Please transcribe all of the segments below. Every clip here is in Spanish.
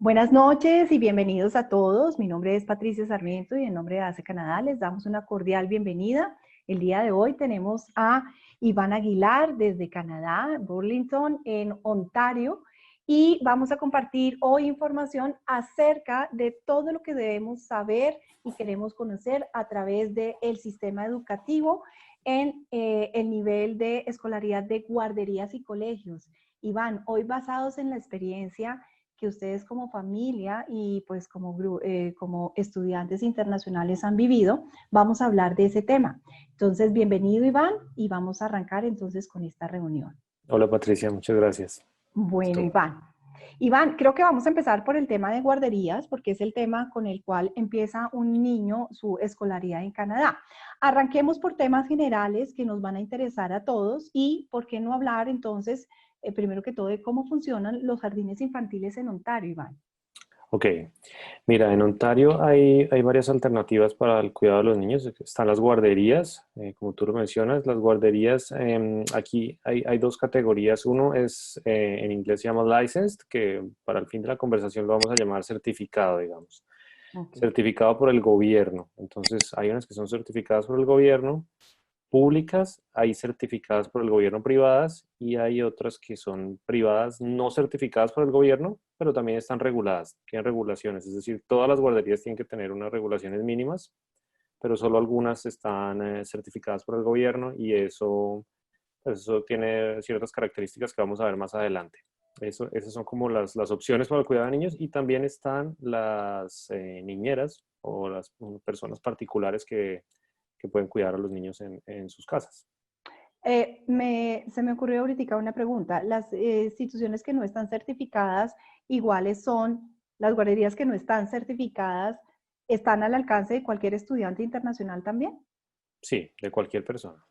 Buenas noches y bienvenidos a todos. Mi nombre es Patricia Sarmiento y en nombre de ACE Canadá les damos una cordial bienvenida. El día de hoy tenemos a Iván Aguilar desde Canadá, Burlington, en Ontario, y vamos a compartir hoy información acerca de todo lo que debemos saber y queremos conocer a través del sistema educativo en el nivel de escolaridad de guarderías y colegios. Iván, hoy basados en la experiencia que ustedes como familia y pues como estudiantes internacionales han vivido, vamos a hablar de ese tema. Entonces, bienvenido Iván y vamos a arrancar entonces con esta reunión. Hola Patricia, muchas gracias. Bueno, Listo. Iván. Iván, creo que vamos a empezar por el tema de guarderías, porque es el tema con el cual empieza un niño su escolaridad en Canadá. Arranquemos por temas generales que nos van a interesar a todos y por qué no hablar entonces, primero que todo, de cómo funcionan los jardines infantiles en Ontario, Iván. Ok, mira, en Ontario hay varias alternativas para el cuidado de los niños. Están las guarderías, como tú lo mencionas, las guarderías, aquí hay dos categorías. Uno es, en inglés se llama licensed, que para el fin de la conversación lo vamos a llamar certificado, digamos. Okay. Certificado por el gobierno. Entonces, hay unas que son certificadas por el gobierno públicas, hay certificadas por el gobierno privadas y hay otras que son privadas no certificadas por el gobierno, pero también están reguladas, tienen regulaciones, es decir, todas las guarderías tienen que tener unas regulaciones mínimas, pero solo algunas están certificadas por el gobierno y eso, pues eso tiene ciertas características que vamos a ver más adelante. Esas son como las opciones para el cuidado de niños y también están las niñeras o las personas particulares que pueden cuidar a los niños en sus casas. Se me ocurrió ahorita una pregunta. Las instituciones que no están certificadas, iguales son las guarderías que no están certificadas, ¿están al alcance de cualquier estudiante internacional también? Sí, de cualquier persona.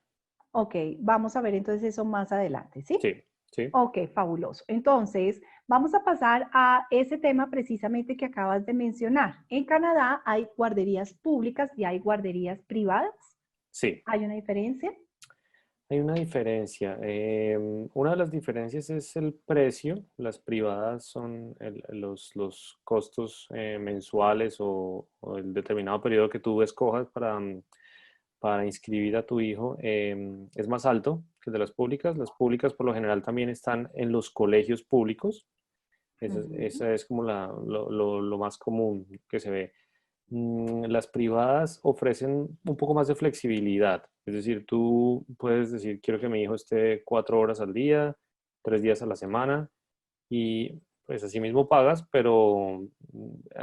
Ok, vamos a ver entonces eso más adelante, ¿sí? Sí, sí, Ok, fabuloso. Entonces, vamos a pasar a ese tema precisamente que acabas de mencionar. En Canadá hay guarderías públicas y hay guarderías privadas. sí. ¿Hay una diferencia? Hay una diferencia. Una de las diferencias es el precio. Las privadas son los costos mensuales o el determinado periodo que tú escojas para inscribir a tu hijo es más alto que el de las públicas. Las públicas por lo general también están en los colegios públicos. Ujú. Esa es como lo más común que se ve. Las privadas ofrecen un poco más de flexibilidad. Es decir, tú puedes decir, quiero que mi hijo esté 4 horas al día, 3 días a la semana, y pues así mismo pagas, pero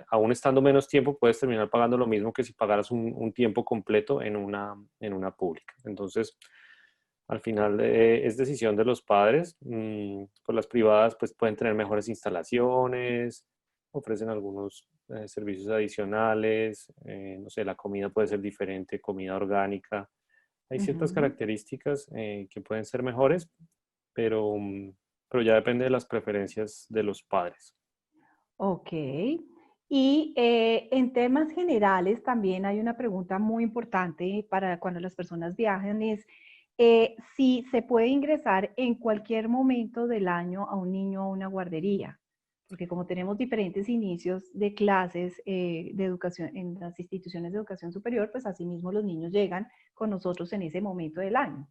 aún estando menos tiempo, puedes terminar pagando lo mismo que si pagaras un tiempo completo en una pública. Entonces, al final es decisión de los padres. Pues las privadas pues, pueden tener mejores instalaciones, ofrecen algunos servicios adicionales, no sé, la comida puede ser diferente, comida orgánica. Hay ciertas Ujú. características que pueden ser mejores, pero, pero ya depende de las preferencias de los padres. Ok. Y en temas generales también hay una pregunta muy importante para cuando las personas viajan, es si se puede ingresar en cualquier momento del año a un niño a una guardería, porque como tenemos diferentes inicios de clases de educación en las instituciones de educación superior, pues asimismo los niños llegan con nosotros en ese momento del año.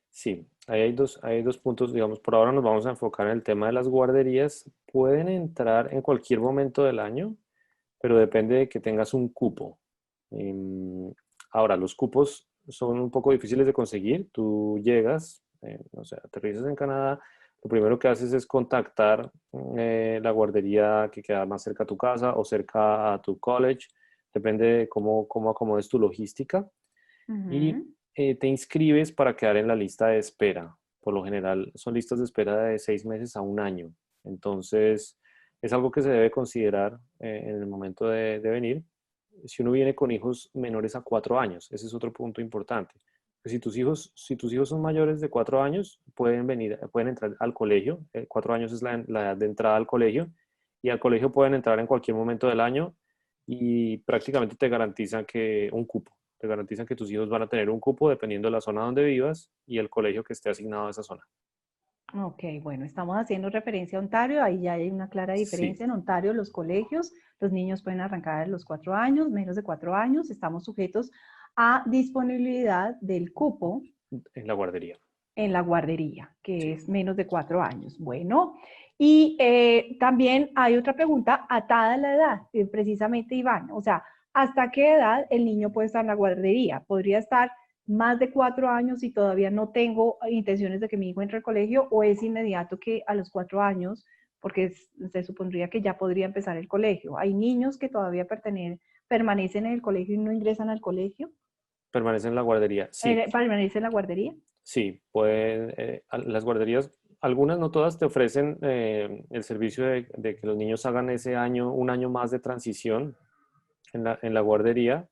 Sí, ahí hay dos puntos, digamos, por ahora nos vamos a enfocar en el tema de las guarderías. Pueden entrar en cualquier momento del año, pero depende de que tengas un cupo. Em, Ahora, los cupos son un poco difíciles de conseguir. Tú llegas, no sé, aterrizas en Canadá, lo primero que haces es contactar la guardería que queda más cerca a tu casa o cerca a tu college, depende de cómo acomodes tu logística y Ujú. te inscribes para quedar en la lista de espera. Por lo general son listas de espera de 6 meses a un año. Entonces, es algo que se debe considerar en el momento de venir. Si uno viene con hijos menores a 4 años, ese es otro punto importante. Pues si tus hijos son mayores de 4 años, pueden entrar al colegio. 4 años es la edad de entrada al colegio y al colegio pueden entrar en cualquier momento del año y prácticamente te garantizan que un cupo. Te garantizan que tus hijos van a tener un cupo dependiendo de la zona donde vivas y el colegio que esté asignado a esa zona. Ok, bueno, estamos haciendo referencia a Ontario, ahí ya hay una clara Sí, diferencia. En Ontario, los colegios, los niños pueden arrancar a los 4 años, menos de 4 años, estamos sujetos a disponibilidad del cupo en la guardería. en la guardería, que Sí. es menos de 4 años. Bueno, y también hay otra pregunta atada a la edad, precisamente Iván, o sea, ¿hasta qué edad el niño puede estar en la guardería? ¿Podría estar más de 4 años y todavía no tengo intenciones de que mi hijo entre al colegio o es inmediato que a los 4 años, porque se supondría que ya podría empezar el colegio? ¿Hay niños que todavía permanecen en el colegio y no ingresan al colegio? Permanece en la guardería. Sí, ¿Permanecen en la guardería? sí, pueden, las guarderías, algunas, no todas, te ofrecen el servicio de que los niños hagan ese año, un año más de transición en la guardería,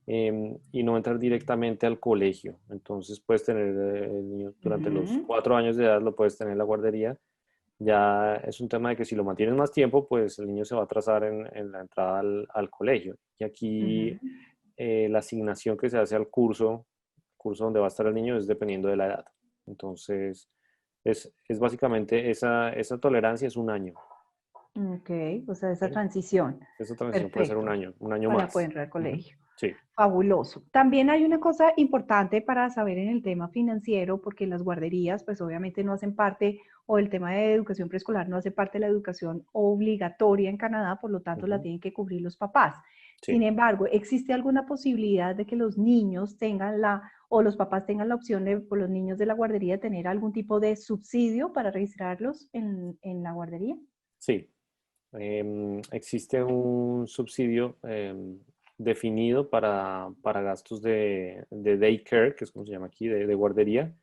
y no entrar directamente al colegio. Entonces puedes tener el niño durante los Ujú, 4 años de edad, lo puedes tener en la guardería. Ya es un tema de que si lo mantienes más tiempo, pues el niño se va a atrasar en la entrada al colegio. Y aquí ujú. la asignación que se hace al curso donde va a estar el niño es dependiendo de la edad. Entonces, es básicamente esa tolerancia es un año. Ok, o sea, esa ¿Sí? transición. Esa transición puede ser Perfecto. un año Para poder más. entrar al Ujú. colegio. Sí. Fabuloso. También hay una cosa importante para saber en el tema financiero, porque las guarderías, pues obviamente no hacen parte, o el tema de educación preescolar no hace parte de la educación obligatoria en Canadá, por lo tanto la Ujú. tienen que cubrir los papás. Sin Sí. embargo, ¿existe alguna posibilidad de que los niños tengan o los papás tengan la opción de, por los niños de la guardería, tener algún tipo de subsidio para registrarlos en la guardería? Sí. Existe un subsidio definido para gastos de daycare, que es como se llama aquí, de guardería,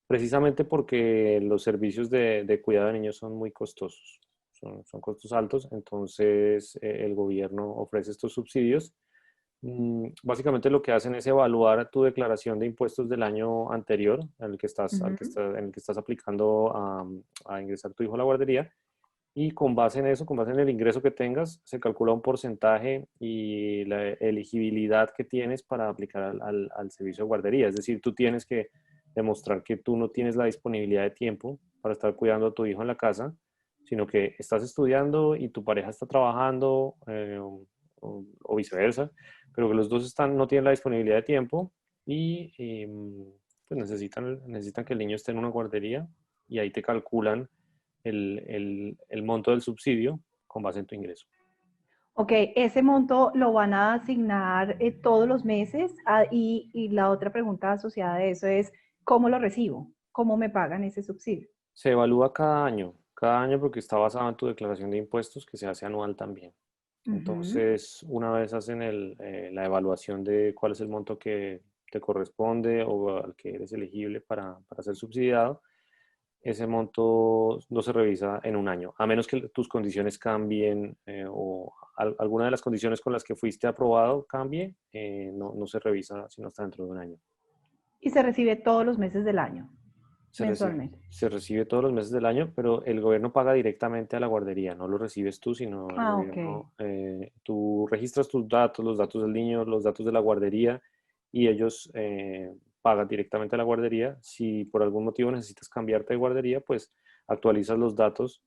precisamente porque los servicios de cuidado de niños son muy costosos, son costos altos, entonces el gobierno ofrece estos subsidios. Básicamente lo que hacen es evaluar tu declaración de impuestos del año anterior Ujú. en el que estás aplicando a ingresar tu hijo a la guardería, y con base en eso, con base en el ingreso que tengas, se calcula un porcentaje y la elegibilidad que tienes para aplicar al servicio de guardería. Es decir, tú tienes que demostrar que tú no tienes la disponibilidad de tiempo para estar cuidando a tu hijo en la casa, sino que estás estudiando y tu pareja está trabajando, o viceversa, pero que los dos no tienen la disponibilidad de tiempo y pues necesitan que el niño esté en una guardería, y ahí te calculan el monto del subsidio con base en tu ingreso. Ok, ese monto lo van a asignar todos los meses y la otra pregunta asociada a eso es, ¿cómo lo recibo? ¿Cómo me pagan ese subsidio? Se evalúa cada año porque está basado en tu declaración de impuestos, que se hace anual también. Ujú. Entonces, una vez hacen la evaluación de cuál es el monto que te corresponde o al que eres elegible para ser subsidiado, ese monto no se revisa en un año, a menos que tus condiciones cambien, o alguna de las condiciones con las que fuiste aprobado cambie, no se revisa sino hasta dentro de un año. Y se recibe todos los meses del año, mensualmente. Se recibe todos los meses del año, pero el gobierno paga directamente a la guardería, no lo recibes tú, sino el Ah, ok. gobierno, tú registras tus datos, los datos del niño, los datos de la guardería, y ellos pagan directamente a la guardería. Si por algún motivo necesitas cambiarte de guardería, pues actualizas los datos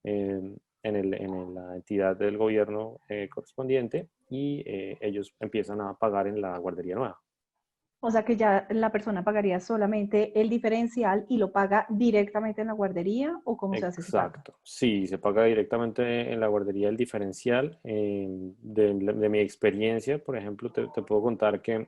en la entidad del gobierno correspondiente, y ellos empiezan a pagar en la guardería nueva. O sea que ya la persona pagaría solamente el diferencial y lo paga directamente en la guardería o cómo se hace ese pago. Exacto, sí, se paga directamente en la guardería el diferencial. De mi experiencia, por ejemplo, te puedo contar que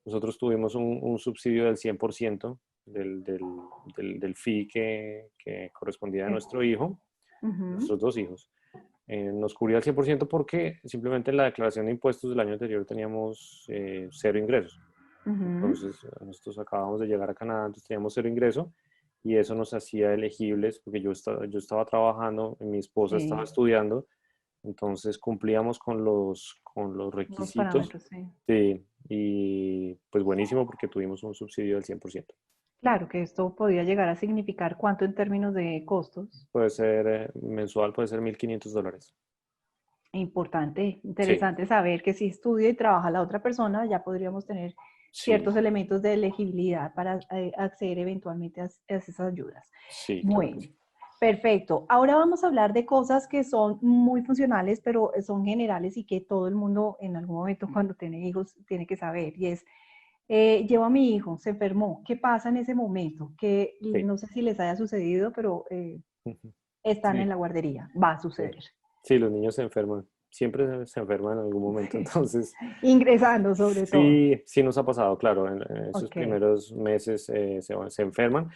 nosotros tuvimos un subsidio del 100% del fee que correspondía a Que- nuestro hijo, Ujú, nuestros dos hijos. Nos cubría el 100% porque simplemente en la declaración de impuestos del año anterior teníamos cero ingresos. ujú. Entonces, nosotros acabamos de llegar a Canadá, entonces teníamos cero ingreso, y eso nos hacía elegibles porque yo estaba trabajando, mi esposa estaba Sí, estudiando, entonces cumplíamos con los los requisitos. parámetros, sí. Sí, y pues buenísimo porque tuvimos un subsidio del 100%. Claro que esto podría llegar a significar cuánto en términos de costos. Puede ser mensual, puede ser $1,500. Importante, Sí, interesante saber que si estudia y trabaja la otra persona, ya podríamos tener Sí, ciertos elementos de elegibilidad para acceder eventualmente a esas ayudas. sí, claro que Bueno, sí. perfecto. Ahora vamos a hablar de cosas que son muy funcionales, pero son generales y que todo el mundo en algún momento cuando tiene hijos tiene que saber. Y es, llevo a mi hijo, se enfermó. ¿Qué pasa en ese momento? Que Sí. no sé si les haya sucedido, pero Ujú. están en Sí, la guardería. Va a sí. suceder. Sí, los niños se enferman. Siempre se enferman en algún momento. Sí. Entonces, Ingresando sobre todo. sí, sí nos ha pasado, claro. En esos Ok. primeros meses se enferman.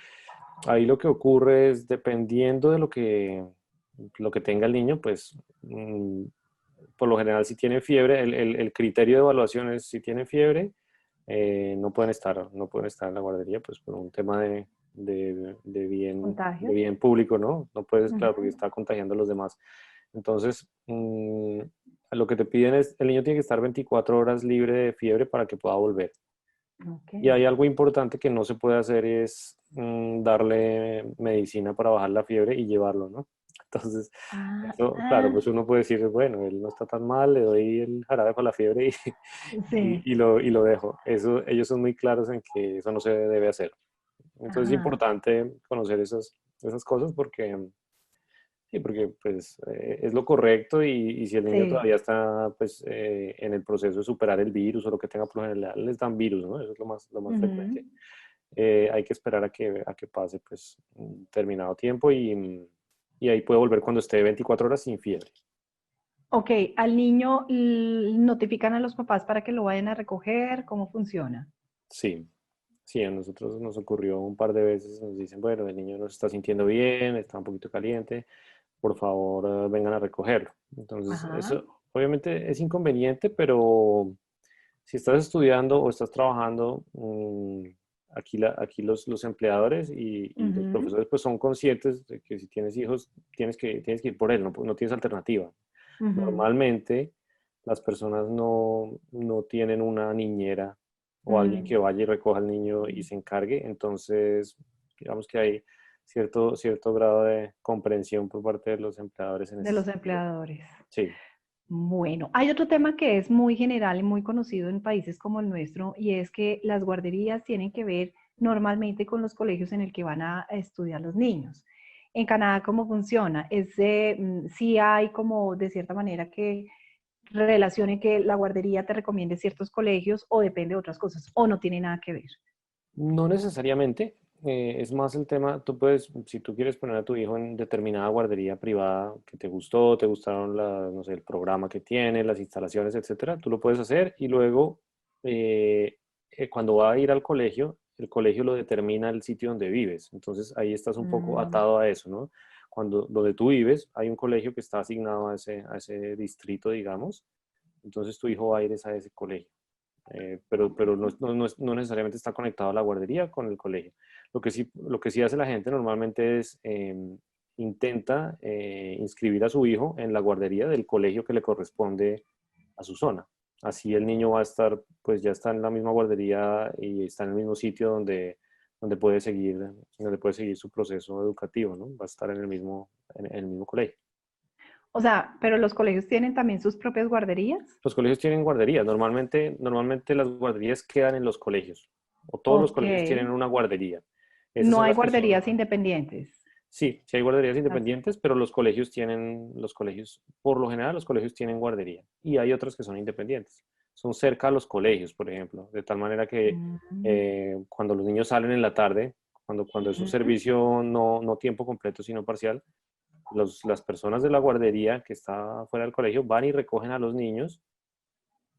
Ahí lo que ocurre es, dependiendo de lo que tenga el niño, pues por lo general si tiene fiebre, el criterio de evaluación es si tiene fiebre, no pueden estar en la guardería, pues por un tema de Contagios. bien público, ¿no? No puedes, claro, porque Ujú. está contagiando a los demás. Entonces, lo que te piden es, el niño tiene que estar 24 horas libre de fiebre para que pueda volver. Ok. Y hay algo importante que no se puede hacer es darle medicina para bajar la fiebre y llevarlo, ¿no? Entonces, Ah, eso, claro, ah, pues uno puede decir, bueno, él no está tan mal, le doy el jarabe para la fiebre y, sí. y lo dejo. Eso, ellos son muy claros en que eso no se debe hacer. Entonces es Ajá. importante conocer esas cosas porque, sí, porque pues, es lo correcto y si el niño Sí. todavía está pues, en el proceso de superar el virus o lo que tenga, por lo general les dan virus, ¿no? Eso es lo más Ujú. frecuente. Hay que esperar a que pase pues un determinado tiempo y ahí puede volver cuando esté 24 horas sin fiebre. Ok, al niño notifican a los papás para que lo vayan a recoger. ¿Cómo funciona? Sí, sí, a nosotros nos ocurrió un par de veces, nos dicen, bueno, el niño no se está sintiendo bien, está un poquito caliente, por favor, vengan a recogerlo. Entonces, Ajá. eso obviamente es inconveniente, pero si estás estudiando o estás trabajando, aquí los empleadores y los Ujú. profesores pues son conscientes de que si tienes hijos, tienes que ir por él, no tienes alternativa. Ujú. Normalmente las personas no tienen una niñera o alguien que Mm. vaya y recoja al niño y se encargue, entonces digamos que hay cierto grado de comprensión por parte de los empleadores en De ese los sentido. empleadores. Sí, Bueno, hay otro tema que es muy general y muy conocido en países como el nuestro y es que las guarderías tienen que ver normalmente con los colegios en el que van a estudiar los niños. En Canadá, ¿cómo funciona? Sí hay como de cierta manera que relacione que la guardería te recomiende ciertos colegios o depende de otras cosas o no tiene nada que ver. no necesariamente. Es más el tema, tú puedes, si tú quieres poner a tu hijo en determinada guardería privada que te gustó, te gustaron no sé, el programa que tiene, las instalaciones, etcétera, tú lo puedes hacer y luego cuando va a ir al colegio, el colegio lo determina el sitio donde vives. Entonces ahí estás un poco Mm. atado a eso, ¿no? Donde tú vives, hay un colegio que está asignado a ese distrito, digamos. Entonces tu hijo va a ir a ese colegio. Pero no necesariamente está conectado a la guardería con el colegio. Lo que sí hace la gente normalmente es intenta inscribir a su hijo en la guardería del colegio que le corresponde a su zona. Así el niño va a estar, pues ya está en la misma guardería y está en el mismo sitio donde puede seguir su proceso educativo, ¿no? Va a estar en el mismo colegio. O sea, pero los colegios tienen también sus propias guarderías. Los colegios tienen guarderías. Normalmente las guarderías quedan en los colegios, o todos los Ok, colegios tienen una guardería. Esas no son hay las que guarderías son, independientes. sí, sí hay guarderías Las- independientes, pero por lo general los colegios tienen guardería y hay otras que son independientes. Son cerca a los colegios, por ejemplo, de tal manera que Mm. cuando los niños salen en la tarde, cuando es un Ujú. servicio no tiempo completo, sino parcial, las personas de la guardería que está fuera del colegio van y recogen a los niños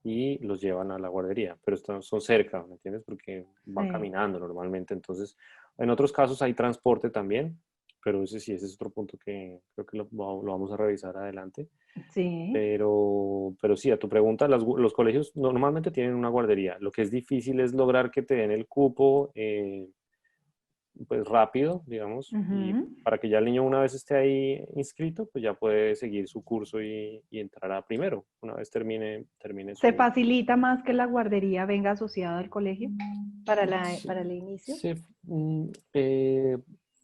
y los llevan a la guardería, pero son cerca, ¿me entiendes? Porque van Sí, caminando normalmente. Entonces, en otros casos hay transporte también, pero ese es otro punto que creo que lo vamos a revisar adelante. sí. Pero sí, a tu pregunta, los colegios normalmente tienen una guardería. Lo que es difícil es lograr que te den el cupo pues rápido, digamos, y Ujú. para que ya el niño una vez esté ahí inscrito, pues ya puede seguir su curso y entrar a primero, una vez termine ¿Se su. facilita más que la guardería venga asociada al colegio Sí, para el inicio? sí,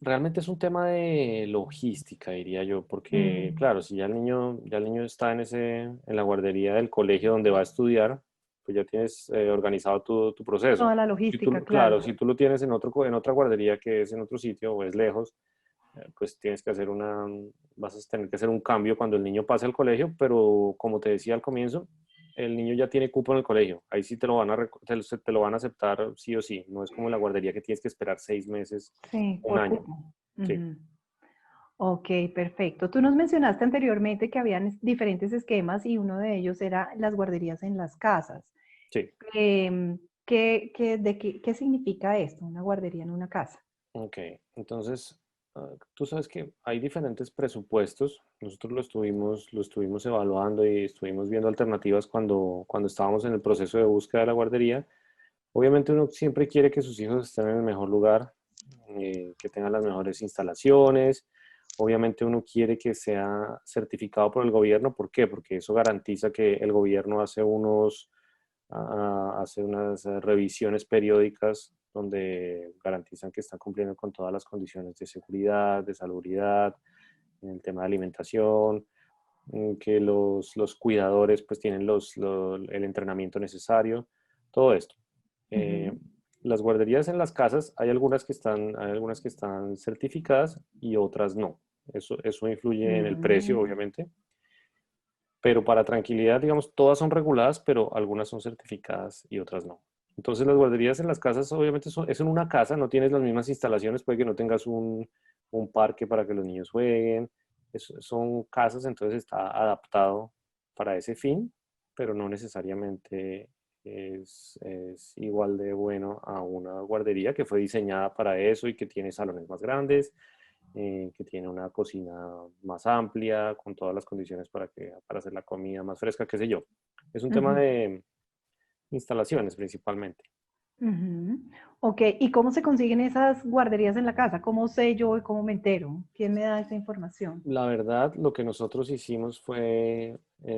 realmente es un tema de logística, diría yo, porque Mm. claro, si ya el niño está en la guardería del colegio donde va a estudiar, pues ya tienes organizado tu proceso. Toda la Si tú, logística, claro, claro. si tú lo tienes en otra guardería que es en otro sitio o es lejos, pues tienes que hacer vas a tener que hacer un cambio cuando el niño pase al colegio, pero como te decía al comienzo, el niño ya tiene cupo en el colegio. Ahí sí te lo van te lo van a aceptar sí o sí. No es como en la guardería que tienes que esperar 6 meses, Sí, un por año. cupo. Sí, Ujú. Ok, perfecto. Tú nos mencionaste anteriormente que habían diferentes esquemas y uno de ellos era las guarderías en las casas. sí. ¿Qué significa esto, una guardería en una casa? Ok, entonces, tú sabes que hay diferentes presupuestos. Nosotros lo estuvimos evaluando y estuvimos viendo alternativas cuando estábamos en el proceso de búsqueda de la guardería. Obviamente uno siempre quiere que sus hijos estén en el mejor lugar, que tengan las mejores instalaciones. Obviamente uno quiere que sea certificado por el gobierno. ¿Por qué? Porque eso garantiza que el gobierno hace unas revisiones periódicas donde garantizan que están cumpliendo con todas las condiciones de seguridad, de salubridad, en el tema de alimentación, que los cuidadores pues tienen el entrenamiento necesario, todo esto. Eh, Ujú. las guarderías en las casas, hay algunas que están certificadas y otras no. Eso influye en el precio, Mm, obviamente, pero para tranquilidad, digamos, todas son reguladas, pero algunas son certificadas y otras no. Entonces, las guarderías en las casas, obviamente, es en una casa, no tienes las mismas instalaciones, puede que no tengas un parque para que los niños jueguen, son casas, entonces está adaptado para ese fin, pero no necesariamente es igual de bueno a una guardería que fue diseñada para eso y que tiene salones más grandes, que tiene una cocina más amplia, con todas las condiciones para hacer la comida más fresca, qué sé yo. Es un tema ujú, de instalaciones principalmente. ujú. Ok, ¿y cómo se consiguen esas guarderías en la casa? ¿Cómo sé yo y cómo me entero? ¿Quién me da esa información? La verdad, lo que nosotros hicimos fue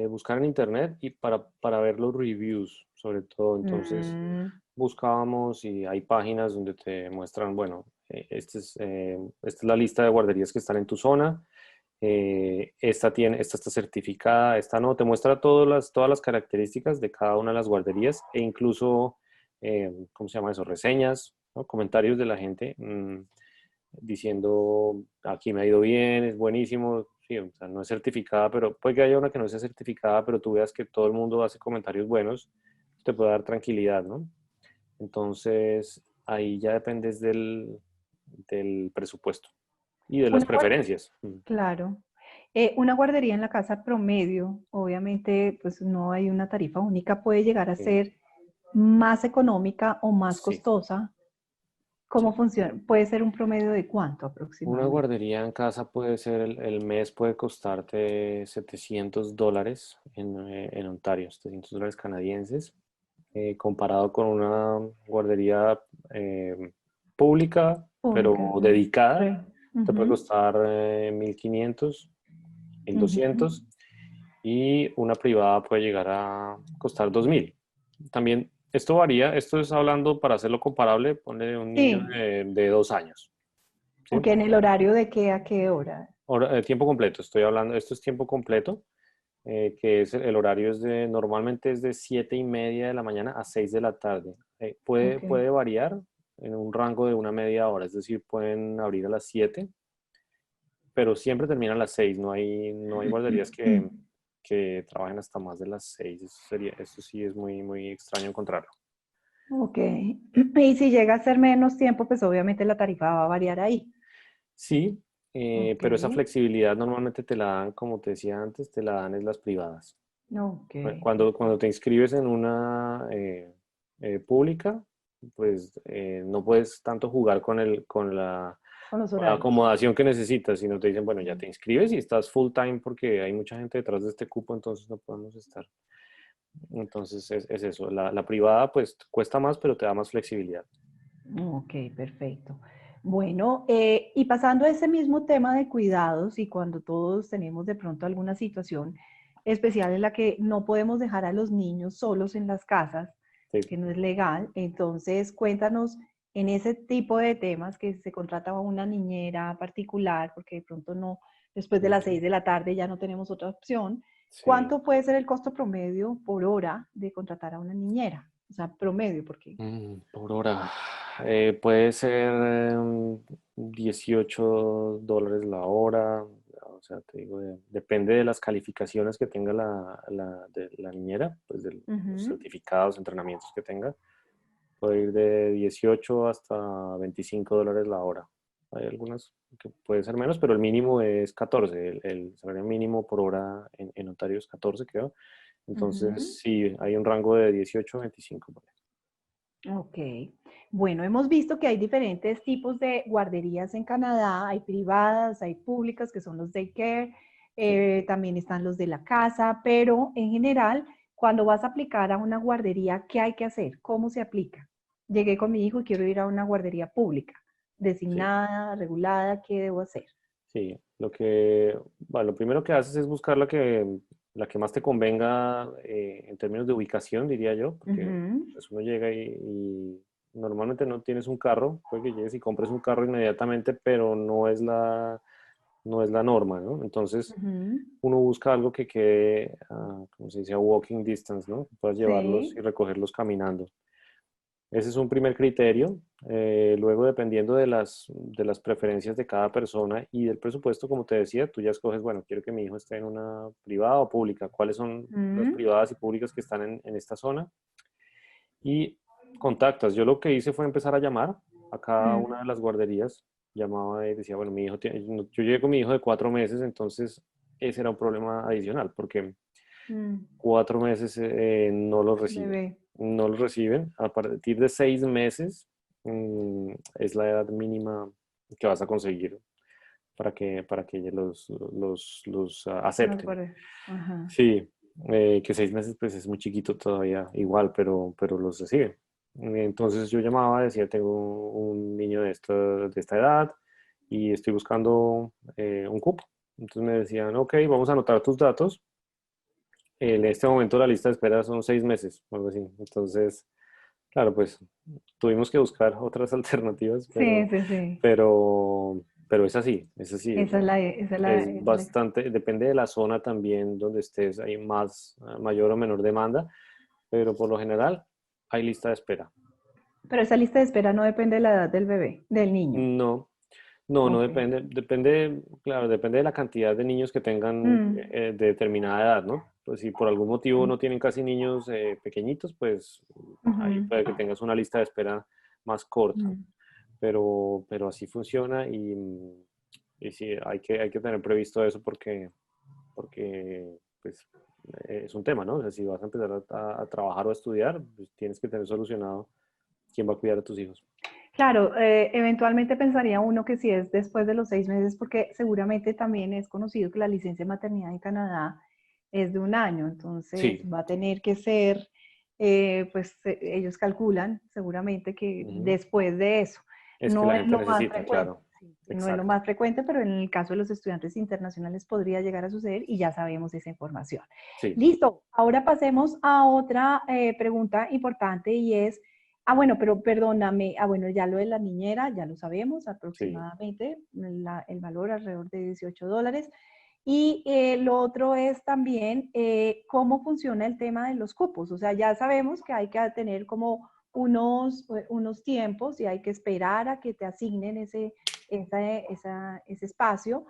buscar en internet y para ver los reviews, sobre todo. Entonces, Mm, buscábamos y hay páginas donde te muestran, bueno, esta es la lista de guarderías que están en tu zona. Esta está certificada, esta no, te muestra todas las características de cada una de las guarderías e incluso, ¿cómo se llama eso? Reseñas, ¿no? Comentarios de la gente diciendo, aquí me ha ido bien, es buenísimo. Sí, o sea, no es certificada, pero puede que haya una que no sea certificada, pero tú veas que todo el mundo hace comentarios buenos, te puede dar tranquilidad, ¿no? Entonces, ahí ya dependes del presupuesto y de las una guar- preferencias. claro. Una guardería en la casa promedio, obviamente, pues no hay una tarifa única, puede llegar a Sí, ser más económica o más sí, costosa. ¿Cómo sí. funciona? ¿Puede ser un promedio de cuánto Una aproximadamente? guardería en casa puede ser, el mes puede costarte $700 en Ontario, $700 canadienses, comparado con una guardería pública, pero Pública. dedicada, te puede Ujú, costar 1,500, mil ujú. doscientos y una privada puede llegar a costar 2,000. También esto varía, esto es hablando para hacerlo comparable, ponle un niño Sí, de 2 años, ¿sí? ok, ¿en el horario de qué a qué hora? Tiempo completo, estoy hablando, esto es tiempo completo, que es el horario normalmente es de 7:30 de la mañana a 6 de la tarde. Ok. Puede variar en un rango de una media hora, es decir, pueden abrir a las 7, pero siempre terminan a las 6. No hay guarderías que trabajen hasta más de las 6. Eso sí es muy, muy extraño encontrarlo. Ok. Y si llega a ser menos tiempo, pues obviamente la tarifa va a variar ahí. Sí, Ok. pero esa flexibilidad normalmente te la dan, como te decía antes, te la dan en las privadas. Ok. Cuando te inscribes en una pública, pues no puedes tanto jugar Con los con la horarios. acomodación que necesitas, sino te dicen, bueno, ya Mm. te inscribes y estás full time porque hay mucha gente detrás de este cupo, entonces no podemos estar. Entonces es eso. La privada pues cuesta más, pero te da más flexibilidad. Ok, perfecto. Bueno, y pasando a ese mismo tema de cuidados y cuando todos tenemos de pronto alguna situación especial en la que no podemos dejar a los niños solos en las casas, Sí. que no es legal, entonces cuéntanos en ese tipo de temas que se contrata a una niñera particular, porque de pronto no, después de las 6 de la tarde ya no tenemos otra opción. Sí. ¿Cuánto puede ser el costo promedio por hora de contratar a una niñera? O sea, promedio, porque... Por hora. Puede ser $18 la hora. O sea, te digo, depende de las calificaciones que tenga de la niñera, pues de los Ujú. certificados, entrenamientos que tenga. Puede ir de 18 hasta $25 la hora. Hay algunas que puede ser menos, pero el mínimo es 14. El salario mínimo por hora en Ontario es 14, creo. Ujú. Entonces, sí, hay un rango de 18 a 25. Ok. Bueno, hemos visto que hay diferentes tipos de guarderías en Canadá. Hay privadas, hay públicas, que son los daycare. Sí. También están los de la casa, pero en general, cuando vas a aplicar a una guardería, ¿qué hay que hacer? ¿Cómo se aplica? Llegué con mi hijo y quiero ir a una guardería pública, Sí. designada, regulada, ¿qué debo hacer? Sí, bueno, lo primero que haces es buscar la que más te convenga en términos de ubicación, diría yo, porque Ujú, pues, uno llega y normalmente no tienes un carro, puede que llegues y compres un carro inmediatamente, pero no es la norma, ¿no? Entonces, ujú. uno busca algo que quede, como se dice, a walking distance, ¿no? Que puedas llevarlos y Sí. recogerlos caminando. Ese es un primer criterio. Luego, dependiendo de las preferencias de cada persona y del presupuesto, como te decía, tú ya escoges, bueno, quiero que mi hijo esté en una privada o pública. ¿Cuáles son las Mm, privadas y públicas que están en esta zona? Y contactas. Yo lo que hice fue empezar a llamar a cada mm, una de las guarderías. Llamaba y decía, bueno, mi hijo tiene, yo llegué con mi hijo de 4 meses, entonces ese era un problema adicional, porque mm. 4 meses no los reciben. Bebé. No los reciben. A partir de 6 meses es la edad mínima que vas a conseguir para que ellos No acepten. por eso. Ajá. Sí, que 6 meses pues es muy chiquito todavía, igual, pero los reciben. Entonces yo llamaba, decía, tengo un niño de esta edad y estoy buscando un cupo. Entonces me decían, ok, vamos a anotar tus datos. En este momento la lista de espera son 6 meses, o algo así. Entonces, claro, pues tuvimos que buscar otras alternativas, Sí, sí, sí. pero es así, o Esa sea, es esa es es la- bastante, depende de la zona también donde estés, hay más, mayor o menor demanda, pero por lo general hay lista de espera. Pero esa lista de espera no depende de la edad del bebé, del niño. No, no Ok. depende, depende, claro, depende de la cantidad de niños que tengan Mm, de determinada edad, ¿no? Pues si por algún motivo mm, no tienen casi niños pequeñitos, pues ahí ujú, puede que tengas una lista de espera más corta, mm. pero así funciona y sí, hay que tener previsto eso porque pues, es un tema, ¿no? O sea, si vas a empezar a trabajar o a estudiar, pues tienes que tener solucionado quién va a cuidar a tus hijos. Claro, eventualmente pensaría uno que si es después de los 6 meses, porque seguramente también es conocido que la licencia de maternidad en Canadá es de 1 año, entonces Sí, va a tener que ser, pues ellos calculan seguramente que ujú. después de eso. Es que No la es gente lo más necesita, frecuente, claro. sí, no es lo Exacto. más frecuente, pero en el caso de los estudiantes internacionales podría llegar a suceder y ya sabemos esa información. Sí, Listo, ahora pasemos a otra pregunta importante y es, bueno, pero perdóname, bueno, ya lo de la niñera, ya lo sabemos, sí. aproximadamente el valor alrededor de $18. Y lo otro es también cómo funciona el tema de los cupos. O sea, ya sabemos que hay que tener como unos tiempos y hay que esperar a que te asignen ese espacio,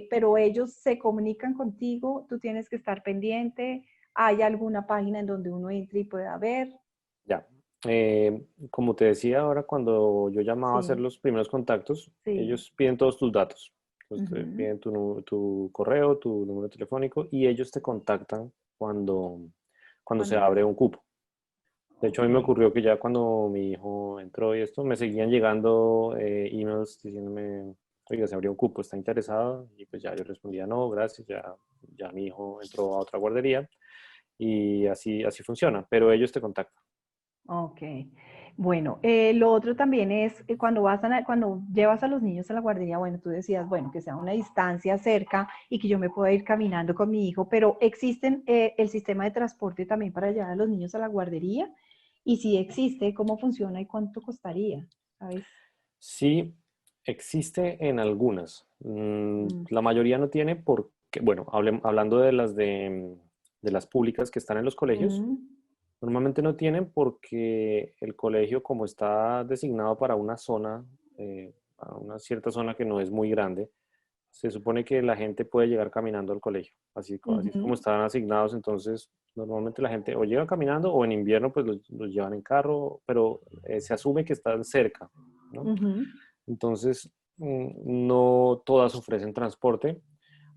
pero ellos se comunican contigo, tú tienes que estar pendiente, hay alguna página en donde uno entre y pueda ver. Ya. Como te decía ahora, cuando yo llamaba a hacer Sí, los primeros contactos, sí. ellos piden todos tus datos. Entonces, te Ujú. piden tu correo, tu número telefónico y ellos te contactan cuando se Cuando abre te... un cupo. De hecho, a Ok. mí me ocurrió que ya cuando mi hijo entró y esto, me seguían llegando emails diciéndome, oiga, se abrió un cupo, ¿está interesado? Y pues ya yo respondía, no, gracias, ya mi hijo entró a otra guardería y así funciona, pero ellos te contactan. Ok. Bueno, lo otro también es cuando cuando llevas a los niños a la guardería, bueno, tú decías, bueno, que sea una distancia cerca y que yo me pueda ir caminando con mi hijo, pero ¿existen el sistema de transporte también para llevar a los niños a la guardería? Y si existe, ¿cómo funciona y cuánto costaría? ¿Sabes? Sí, Existe en algunas. Mm, La mayoría no tiene porque, bueno, hablando de las públicas que están en los colegios, mm, normalmente no tienen porque el colegio, como está designado para una zona, a una cierta zona que no es muy grande, se supone que la gente puede llegar caminando al colegio. Así es como ujú, están asignados, entonces normalmente la gente o llega caminando o en invierno pues los llevan en carro, pero se asume que están cerca, ¿no? ujú. Entonces, no todas ofrecen transporte.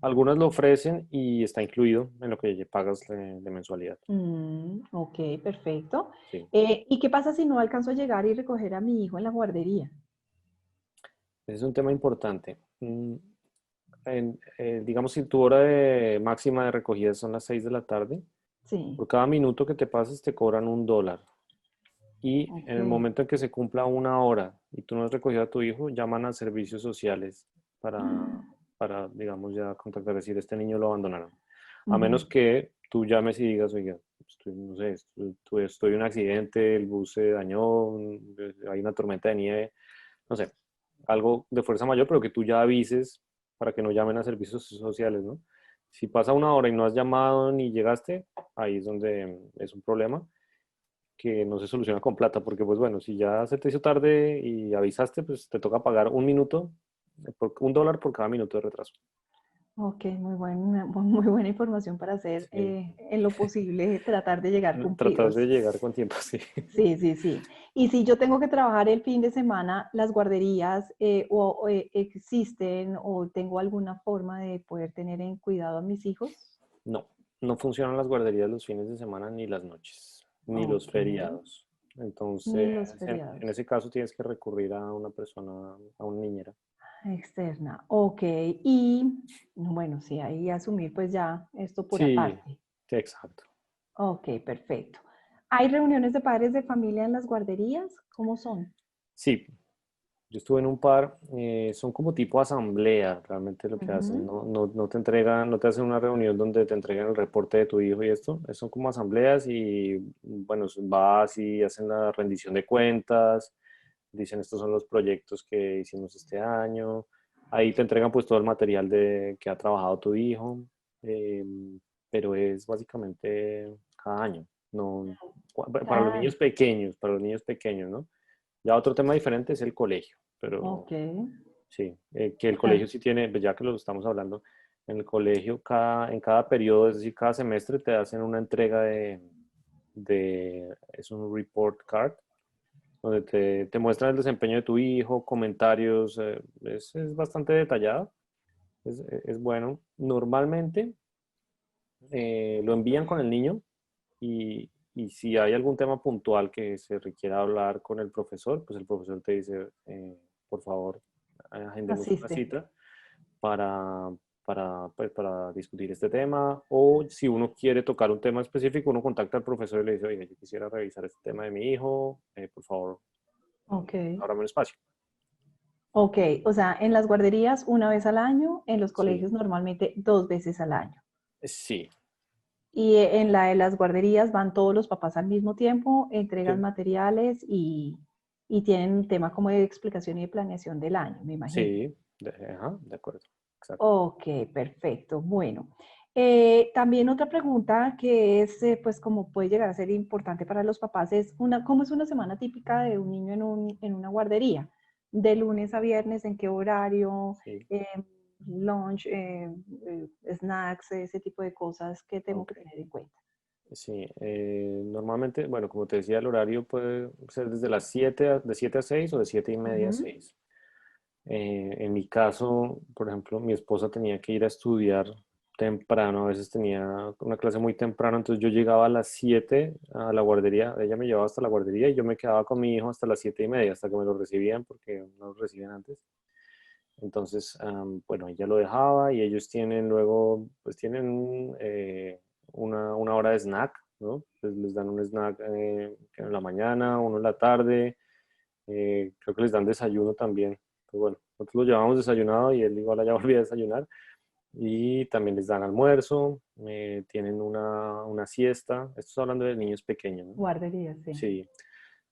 Algunas lo ofrecen y está incluido en lo que pagas de mensualidad. Ok, perfecto. Sí. ¿Y qué pasa si no alcanzo a llegar y recoger a mi hijo en la guardería? Ese es un tema importante. Digamos, si tu hora de máxima de recogida son las 6 de la tarde, Sí, por cada minuto que te pases te cobran $1. Y en ok. el momento en que se cumpla una hora y tú no has recogido a tu hijo, llaman a servicios sociales digamos, ya contactar, decir, este niño lo abandonaron. A Ujú. menos que tú llames y digas, oiga, no sé, estoy en un accidente, el bus se dañó, hay una tormenta de nieve, no sé, algo de fuerza mayor, pero que tú ya avises para que no llamen a servicios sociales, ¿no? Si pasa una hora y no has llamado ni llegaste, ahí es donde es un problema que no se soluciona con plata, porque pues bueno, si ya se te hizo tarde y avisaste, pues te toca pagar un minuto, $1 por cada minuto de retraso. Ok, muy buena información para hacer Sí. en lo posible, tratar de llegar Tratar de cumplidos. llegar con tiempo, sí. Sí, sí, sí. Y si yo tengo que trabajar el fin de semana, ¿las guarderías existen o tengo alguna forma de poder tener en cuidado a mis hijos? No, no funcionan las guarderías los fines de semana ni las noches, ni los Ok, feriados. ni Entonces, los en feriados. ese caso tienes que recurrir a una persona, a una niñera. Externa, ok. Y bueno, sí, ahí asumir pues ya esto por Sí, aparte. sí, exacto. Ok, perfecto. ¿Hay reuniones de padres de familia en las guarderías? ¿Cómo son? Sí, yo estuve en un par, son como tipo asamblea, realmente lo que hacen, Ujú, no te entregan, no te hacen una reunión donde te entregan el reporte de tu hijo y esto, son como asambleas y bueno, vas y hacen la rendición de cuentas, dicen estos son los proyectos que hicimos este año, ahí te entregan pues todo el material que ha trabajado tu hijo, eh, pero es básicamente cada año, no, ah, para los niños pequeños, ¿no? Ya otro tema diferente es el colegio, pero ok. sí, que el Ah, colegio sí tiene, pues ya que lo estamos hablando, en el colegio en cada periodo, es decir, cada semestre te hacen una entrega es un report card, donde te muestran el desempeño de tu hijo, comentarios, es bastante detallado, es bueno. Normalmente lo envían con el niño y si hay algún tema puntual que se requiera hablar con el profesor, pues el profesor te dice, por favor, agendemos una asiste. cita para, pues, para discutir este tema. O si uno quiere tocar un tema específico, uno contacta al profesor y le dice, oiga, yo quisiera revisar este tema de mi hijo, por favor, Ok. ábrame un espacio. Ok, o sea, en las guarderías una vez al año, en los Sí, colegios normalmente dos veces al año. sí, Y en la de las guarderías van todos los papás al mismo tiempo, entregan sí, materiales y tienen un tema como de explicación y de planeación del año, me imagino. sí, ajá, de acuerdo, exacto. Ok, perfecto. Bueno, también otra pregunta que es, pues, como puede llegar a ser importante para los papás es ¿cómo es una semana típica de un niño en una guardería? De lunes a viernes, ¿en qué horario? Sí, Eh, lunch, snacks, ese tipo de cosas que tengo que ok. tener en cuenta. Sí, normalmente, bueno, como te decía, el horario puede ser desde las de 7 a 6 o de 7:30 a Ujú. 6. En mi caso, por ejemplo, mi esposa tenía que ir a estudiar temprano, a veces tenía una clase muy temprano, entonces yo llegaba a las 7 a la guardería, ella me llevaba hasta la guardería y yo me quedaba con mi hijo hasta las 7:30, hasta que me lo recibían, porque no lo reciben antes. Entonces, bueno, ella lo dejaba y ellos tienen luego, pues tienen una hora de snack, ¿no? Pues les dan un snack que en la mañana, uno en la tarde, creo que les dan desayuno también. Pues bueno, nosotros lo llevamos desayunado y él igual ya volvía a desayunar. Y también les dan almuerzo, tienen una siesta. Esto es hablando de niños pequeños, ¿no? Guardería, sí. Sí,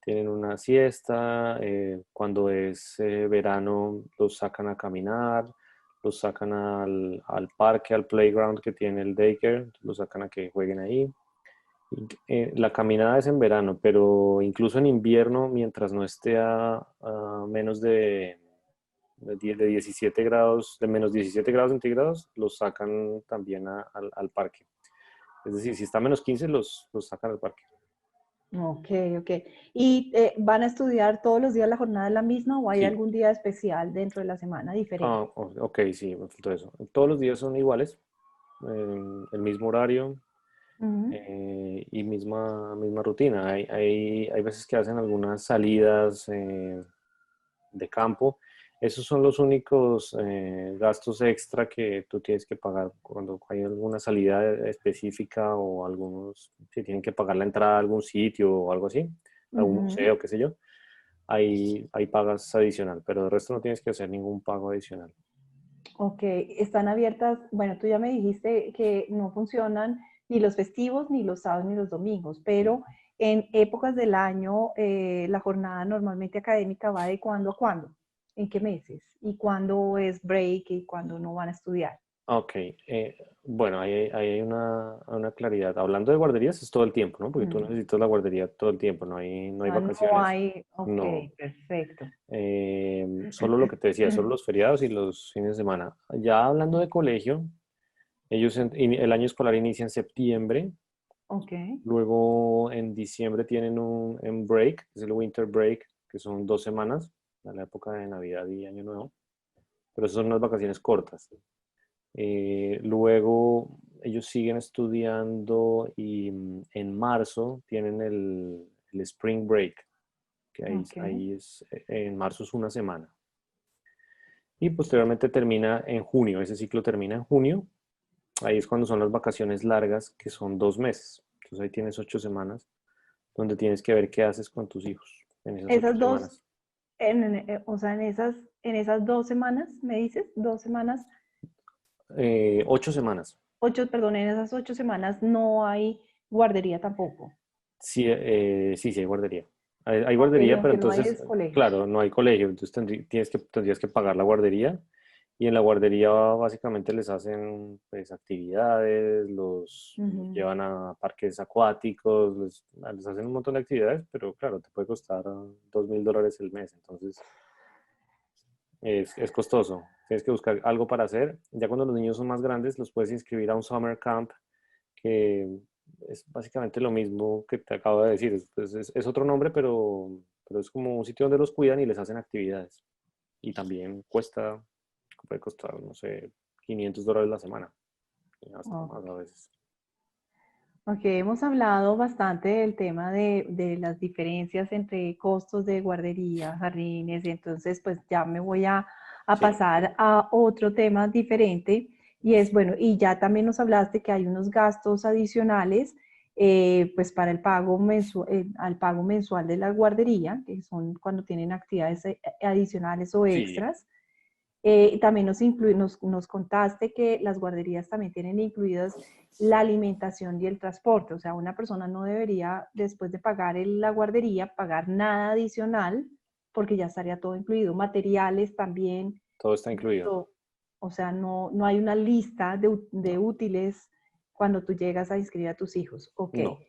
tienen una siesta, cuando es verano los sacan a caminar, los sacan al parque, al playground que tiene el daycare, los sacan a que jueguen ahí. La caminada es en verano, pero incluso en invierno, mientras no esté a menos de 17 grados, de menos 17 grados centígrados, los sacan también al parque. Es decir, si está a menos 15, los sacan al parque. Ok, ok. ¿Y van a estudiar todos los días la jornada es la misma o hay Sí. algún día especial dentro de la semana diferente? Ok, sí, me faltó eso. Todos los días son iguales, el mismo horario, Ujú. y misma rutina. Hay veces que hacen algunas salidas de campo. Esos son los únicos gastos extra que tú tienes que pagar cuando hay alguna salida específica o algunos, si tienen que pagar la entrada a algún sitio o algo así, algún Ujú. museo, qué sé yo. Ahí pagas adicional, pero de resto no tienes que hacer ningún pago adicional. Ok, están abiertas, bueno, tú ya me dijiste que no funcionan ni los festivos, ni los sábados, ni los domingos, pero en épocas del año la jornada normalmente académica va de cuándo a cuándo, en qué meses, y cuándo es break y cuándo no van a estudiar. Ok, bueno, ahí hay una claridad. Hablando de guarderías, es todo el tiempo, ¿no? Porque tú Mm. necesitas la guardería todo el tiempo, no hay Ah, no vacaciones. hay, ok, No. perfecto. Solo lo que te decía, solo los feriados y los fines de semana. Ya hablando de colegio, el año escolar inicia en septiembre, Ok, luego en diciembre tienen un break, que es el winter break, que son 2 semanas, a la época de Navidad y Año Nuevo, pero esas son unas vacaciones cortas. Luego ellos siguen estudiando y en marzo tienen el Spring Break, que ok. en marzo es una semana. Y posteriormente termina en junio, ese ciclo termina en junio, ahí es cuando son las vacaciones largas, que son 2 meses. Entonces ahí tienes 8 semanas, donde tienes que ver qué haces con tus hijos en esas ocho Esas dos, semanas. o sea, en esas 2 semanas, ¿me dices? 2 semanas, 8 semanas. perdón, en esas 8 semanas no hay guardería tampoco. Sí, sí, sí, hay guardería. Hay Ok, guardería, lo pero que no hay entonces, es colegios. claro, no hay colegio, entonces tendrías que pagar la guardería y en la guardería básicamente les hacen pues actividades, los Ujú. llevan a parques acuáticos, les hacen un montón de actividades, pero claro, te puede costar $2.000 el mes, entonces es costoso. Tienes que buscar algo para hacer. Ya cuando los niños son más grandes, los puedes inscribir a un summer camp que es básicamente lo mismo que te acabo de decir. Es otro nombre, pero es como un sitio donde los cuidan y les hacen actividades. Y también puede costar, no sé, $500 la semana, y hasta Ok. más a veces. Ok, hemos hablado bastante del tema de las diferencias entre costos de guardería, jardines, y entonces pues ya me voy a Sí, pasar a otro tema diferente y es, bueno, y ya también nos hablaste que hay unos gastos adicionales pues para el pago mensual, al pago mensual de la guardería, que son cuando tienen actividades adicionales o sí, extras. También nos contaste que las guarderías también tienen incluidas la alimentación y el transporte. O sea, una persona no debería, después de pagar la guardería, pagar nada adicional porque ya estaría todo incluido. Materiales también. todo está incluido. to- o sea, no hay una lista de No, útiles cuando tú llegas a inscribir a tus hijos. Ok. no.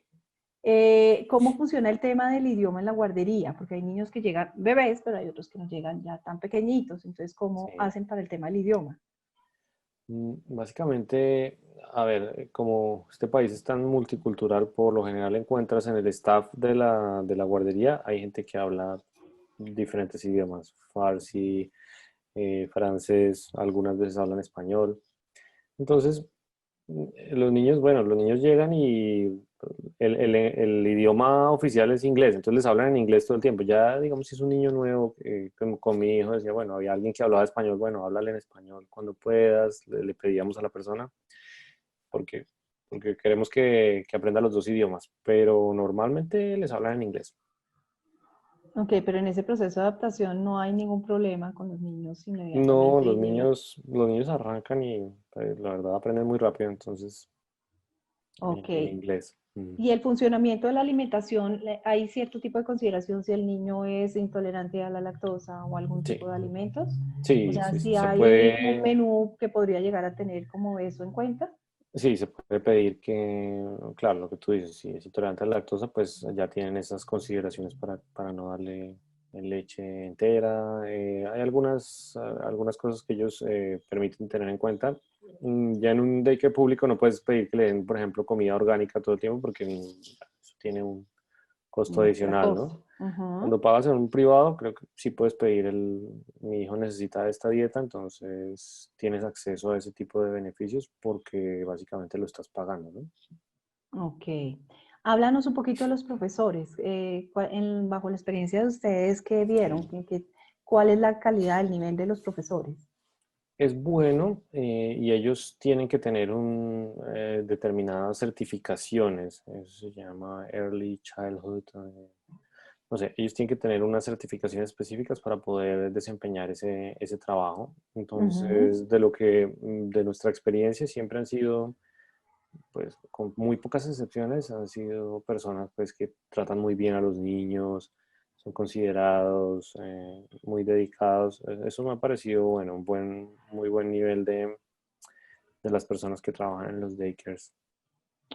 ¿Cómo funciona el tema del idioma en la guardería? Porque hay niños que llegan bebés, pero hay otros que no llegan ya tan pequeñitos. Entonces, ¿cómo Sí. hacen para el tema del idioma? Básicamente, a ver, como este país es tan multicultural, por lo general encuentras en el staff de la guardería, hay gente que habla diferentes idiomas, farsi, francés, algunas veces hablan español. Entonces, los niños llegan y el idioma oficial es inglés, entonces les hablan en inglés todo el tiempo. Ya, digamos, si es un niño nuevo, con mi hijo decía, bueno, había alguien que hablaba español, bueno, háblale en español cuando puedas, le pedíamos a la persona, porque, porque queremos que aprenda los dos idiomas, pero normalmente les hablan en inglés. Ok, pero en ese proceso de adaptación no hay ningún problema con los niños No, inmediatamente. los niños arrancan y pues, la verdad aprenden muy rápido, entonces Ok, en inglés. Y el funcionamiento de la alimentación, ¿hay cierto tipo de consideración si el niño es intolerante a la lactosa o algún tipo Sí, de alimentos? O sí, sea, sí, si se hay un puede, menú que podría llegar a tener como eso en cuenta. sí, se puede pedir que, claro, lo que tú dices, si es intolerante a la lactosa, pues ya tienen esas consideraciones para no darle leche entera. Hay algunas cosas que ellos permiten tener en cuenta. Ya en un daycare público no puedes pedir que le den, por ejemplo, comida orgánica todo el tiempo porque eso tiene un costo Un extra adicional, ¿no? costo. Ujú. Cuando pagas en un privado, creo que sí puedes pedir mi hijo necesita esta dieta, entonces tienes acceso a ese tipo de beneficios porque básicamente lo estás pagando, ¿no? Ok. Háblanos un poquito de los profesores. Bajo la experiencia de ustedes, ¿qué vieron? ¿Cuál es la calidad, el nivel de los profesores? Es bueno y ellos tienen que tener determinadas certificaciones, eso se llama Early Childhood, no sé, ellos tienen que tener unas certificaciones específicas para poder desempeñar ese trabajo. Ujú. Entonces, de nuestra experiencia siempre han sido pues con muy pocas excepciones han sido personas pues que tratan muy bien a los niños, son considerados, muy dedicados. Eso me ha parecido, bueno, muy buen nivel de las personas que trabajan en los daycares.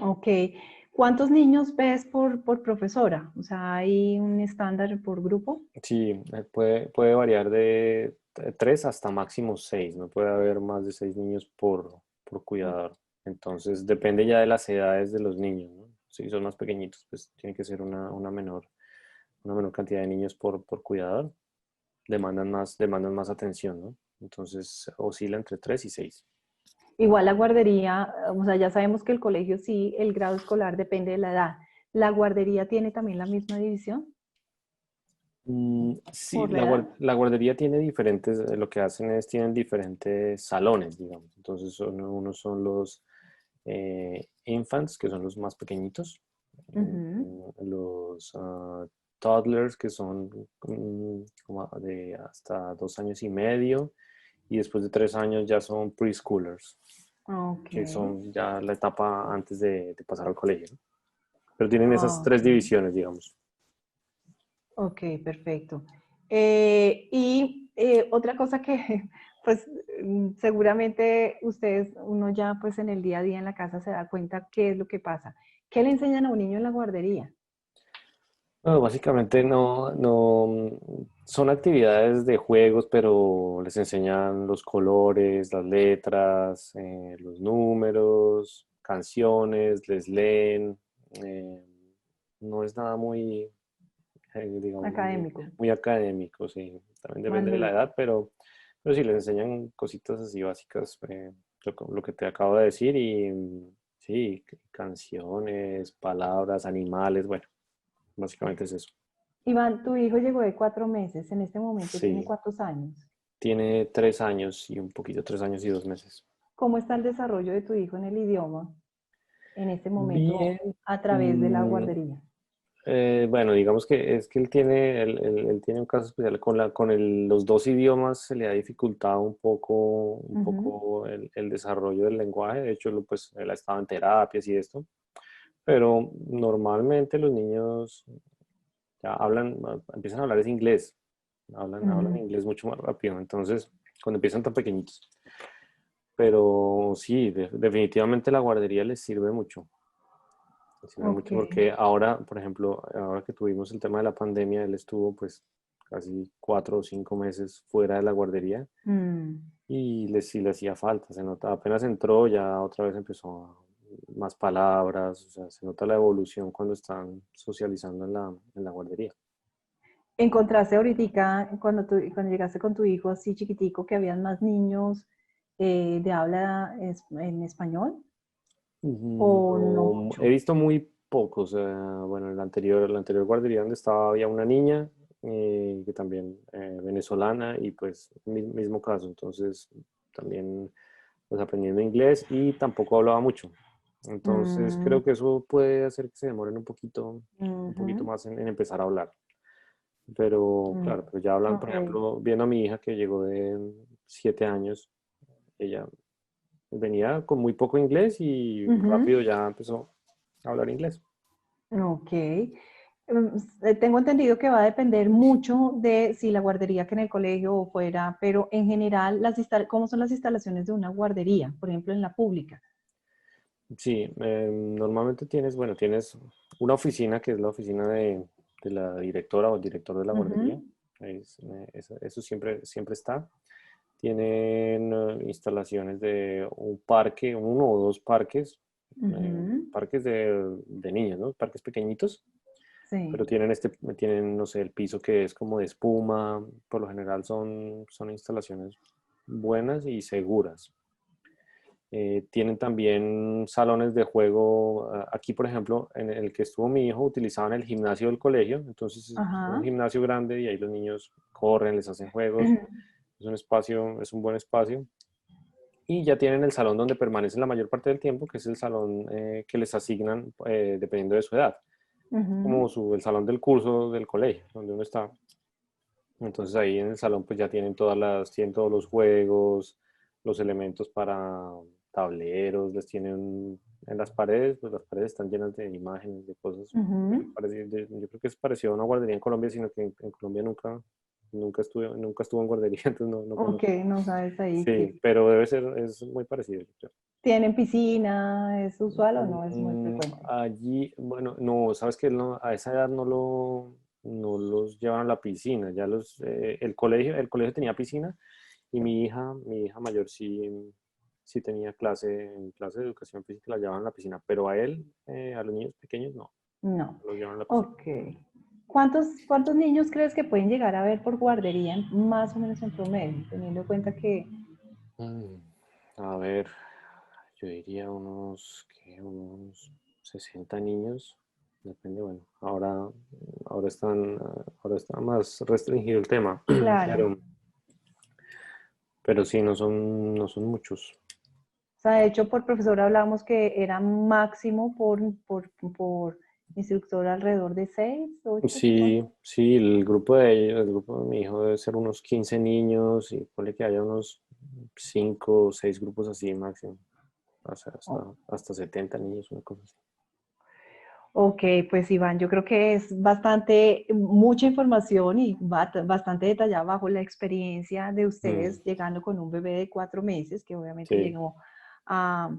Ok. ¿Cuántos niños ves por profesora? O sea, ¿hay un estándar por grupo? Sí, puede variar de 3 hasta máximo 6, no puede haber más de 6 niños por cuidador. Entonces depende ya de las edades de los niños, ¿no? Si son más pequeñitos, pues tiene que ser una menor cantidad de niños por cuidador, demandan más atención, ¿no? Entonces oscila entre 3 y 6. Igual la guardería, o sea, ya sabemos que el colegio sí, el grado escolar depende de la edad. ¿La guardería tiene también la misma división Sí, por la edad? la guardería tiene diferentes, lo que hacen es, tienen diferentes salones, digamos. Entonces, unos son los infants, que son los más pequeñitos, Ujú. los toddlers, que son como de hasta 2 años y medio, y después de 3 años ya son preschoolers, Ok, que son ya la etapa antes de pasar al colegio, ¿no? Pero tienen esas ok, tres divisiones, digamos. ok, perfecto. Otra cosa que, pues, seguramente ustedes, uno ya, pues, en el día a día en la casa se da cuenta qué es lo que pasa. ¿Qué le enseñan a un niño en la guardería? No, básicamente son actividades de juegos, pero les enseñan los colores, las letras, los números, canciones, les leen. eh, no es nada digamos, Académico, muy académico, sí. También más depende de la lúdico. edad, pero sí les enseñan cositas así básicas, lo que te acabo de decir, y sí, canciones, palabras, animales, bueno, básicamente es eso. Iván, tu hijo llegó de 4 meses. En este momento tiene Sí, ¿cuántos años? tiene 3 años y un poquito, 3 años y 2 meses. ¿Cómo está el desarrollo de tu hijo en el idioma en este momento Bien, a través de la mm, guardería? bueno, digamos que es que él tiene un caso especial los dos idiomas, se le ha dificultado un Ujú. poco el desarrollo del lenguaje. De hecho, pues él ha estado en terapias y esto, pero normalmente los niños ya empiezan a hablar es inglés, hablan Ujú. inglés mucho más rápido. Entonces, cuando empiezan tan pequeñitos. Pero sí, definitivamente la guardería les sirve Ok. mucho porque ahora, por ejemplo, ahora que tuvimos el tema de la pandemia, él estuvo pues casi 4 o 5 meses fuera de la guardería Mm. y sí le hacía falta, se nota, apenas entró ya otra vez empezó más palabras, o sea, se nota la evolución cuando están socializando en la guardería. ¿Encontraste ahorita, cuando llegaste con tu hijo así chiquitico, que habían más niños de habla en español? ¿O no No, he mucho? visto muy pocos. Bueno, en la anterior guardería donde estaba había una niña que también venezolana y pues mismo caso. Entonces también pues aprendiendo inglés y tampoco hablaba mucho. Entonces Mm, creo que eso puede hacer que se demoren un poquito ujú, más en empezar a hablar. Pero mm. claro, pero ya hablan, por Ok. ejemplo, viendo a mi hija que llegó de 7 años, ella venía con muy poco inglés y Ujú. rápido ya empezó a hablar inglés. Ok. Tengo entendido que va a depender mucho de si la guardería que en el colegio o fuera, pero en general, ¿cómo son las instalaciones de una guardería, por ejemplo, en la pública? Sí, normalmente tienes, bueno, tienes una oficina que es la oficina de la directora o el director de la guardería. Ujú, Eso siempre, siempre está. Tienen instalaciones de un parque, uno o dos parques, ujú, parques de niños, ¿no? Parques pequeñitos, pero sí. tienen, no sé, el piso que es como de espuma. Por lo general son instalaciones buenas y seguras. Tienen también salones de juego. Aquí, por ejemplo, en el que estuvo mi hijo, utilizaban el gimnasio del colegio. Entonces es un Ajá. gimnasio grande y ahí los niños corren, les hacen juegos. Es un espacio, es un buen espacio. Y ya tienen el salón donde permanecen la mayor parte del tiempo, que es el salón que les asignan dependiendo de su edad, como Ujú. el salón del curso del colegio, donde uno está. Entonces ahí en el salón pues ya tienen todos los juegos, los elementos para tableros, les tienen en las paredes, pues las paredes están llenas de imágenes, de cosas. Bueno, Ujú. yo creo que es parecido a una guardería en Colombia, sino que en Colombia nunca estuve en guardería, entonces no Ok, conozco. no sabes ahí Sí, que pero es muy parecido, yo creo. tienen piscina, ¿es usual o no es muy frecuente? Allí, bueno, no, sabes que a esa edad no los llevan a la piscina, el colegio tenía piscina y mi hija mayor sí tenía clase de educación física, la llevaban a la piscina, pero a él, a los niños pequeños No. no los llevan a la piscina. Ok. ¿Cuántos niños crees que pueden llegar a ver por guardería más o menos en promedio? Teniendo en cuenta que Mm, A ver, yo diría unos 60 niños, depende, bueno, ahora está más restringido el tema, claro. pero, pero sí, no son muchos. O sea, de hecho, por profesor hablamos que era máximo por instructor alrededor de 6, 8 personas. Sí, sí, el grupo de ellos, el grupo de mi hijo debe ser unos 15 niños y ponle que haya unos 5 o 6 grupos así máximo, o sea, Oh, hasta 70 niños, una cosa así. ok, pues Iván, yo creo que es bastante, mucha información y bastante detallada bajo la experiencia de Mm, ustedes llegando con un bebé de 4 meses, que obviamente sí, llegó a,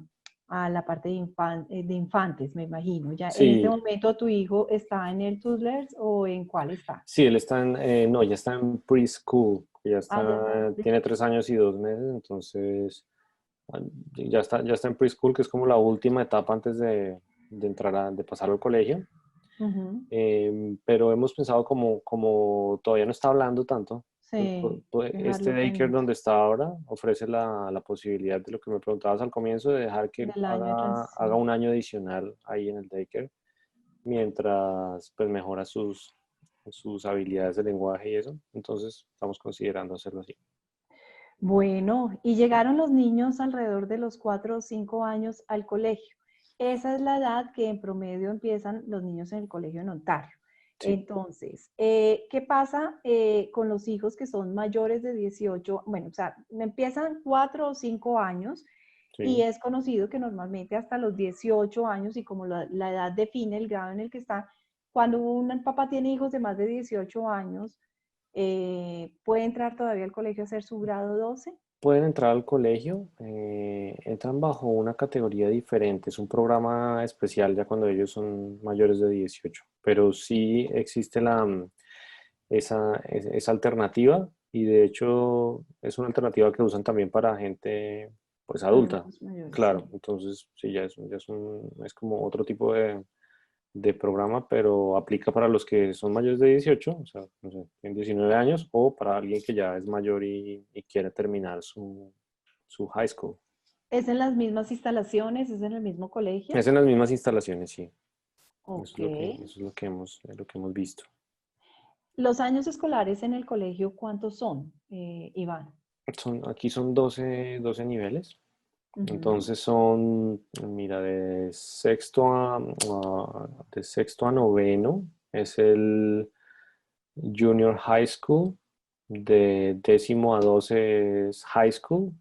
a la parte de infantes, me imagino. Ya en este sí, momento tu hijo está en el Toddlers o en cuál está. sí, él está no, ya está en preschool, Ah, ya está. tiene 3 años y 2 meses, entonces ah, ya está en preschool, que es como la última etapa antes de de pasar al colegio. Ujú. Pero hemos pensado como todavía no está hablando tanto, Sí, este dejarlo daycare con donde está ahora ofrece la posibilidad de lo que me preguntabas al comienzo, de dejar que él del año de haga transición. un año adicional ahí en el daycare, mientras pues mejora sus habilidades de lenguaje y eso. Entonces estamos considerando hacerlo así. Bueno, y llegaron los niños alrededor de los 4 o 5 años al colegio. Esa es la edad que en promedio empiezan los niños en el colegio en Ontario. Sí, Entonces, ¿qué pasa con los hijos que son mayores de 18? Bueno, o sea, empiezan 4 o 5 años y sí. es conocido que normalmente hasta los 18 años, y como la edad define el grado en el que está, cuando un papá tiene hijos de más de 18 años, puede entrar todavía al colegio a hacer su grado 12. Pueden entrar al colegio, entran bajo una categoría diferente, es un programa especial ya cuando ellos son mayores de 18, pero sí existe esa alternativa y de hecho es una alternativa que usan también para gente pues adulta, Adultos mayores, claro, sí. entonces sí, es como otro tipo de programa, pero aplica para los que son mayores de 18, o sea, no sé, tienen 19 años, o para alguien que ya es mayor y quiere terminar su high school. ¿Es en las mismas instalaciones? ¿Es en el mismo colegio? Es en las mismas instalaciones, sí. Ok. Eso es lo que hemos visto. ¿Los años escolares en el colegio cuántos son, Iván? Aquí son doce niveles. Ujú. Entonces mira, de sexto a noveno es el Junior High School, de 10º a 12 es High School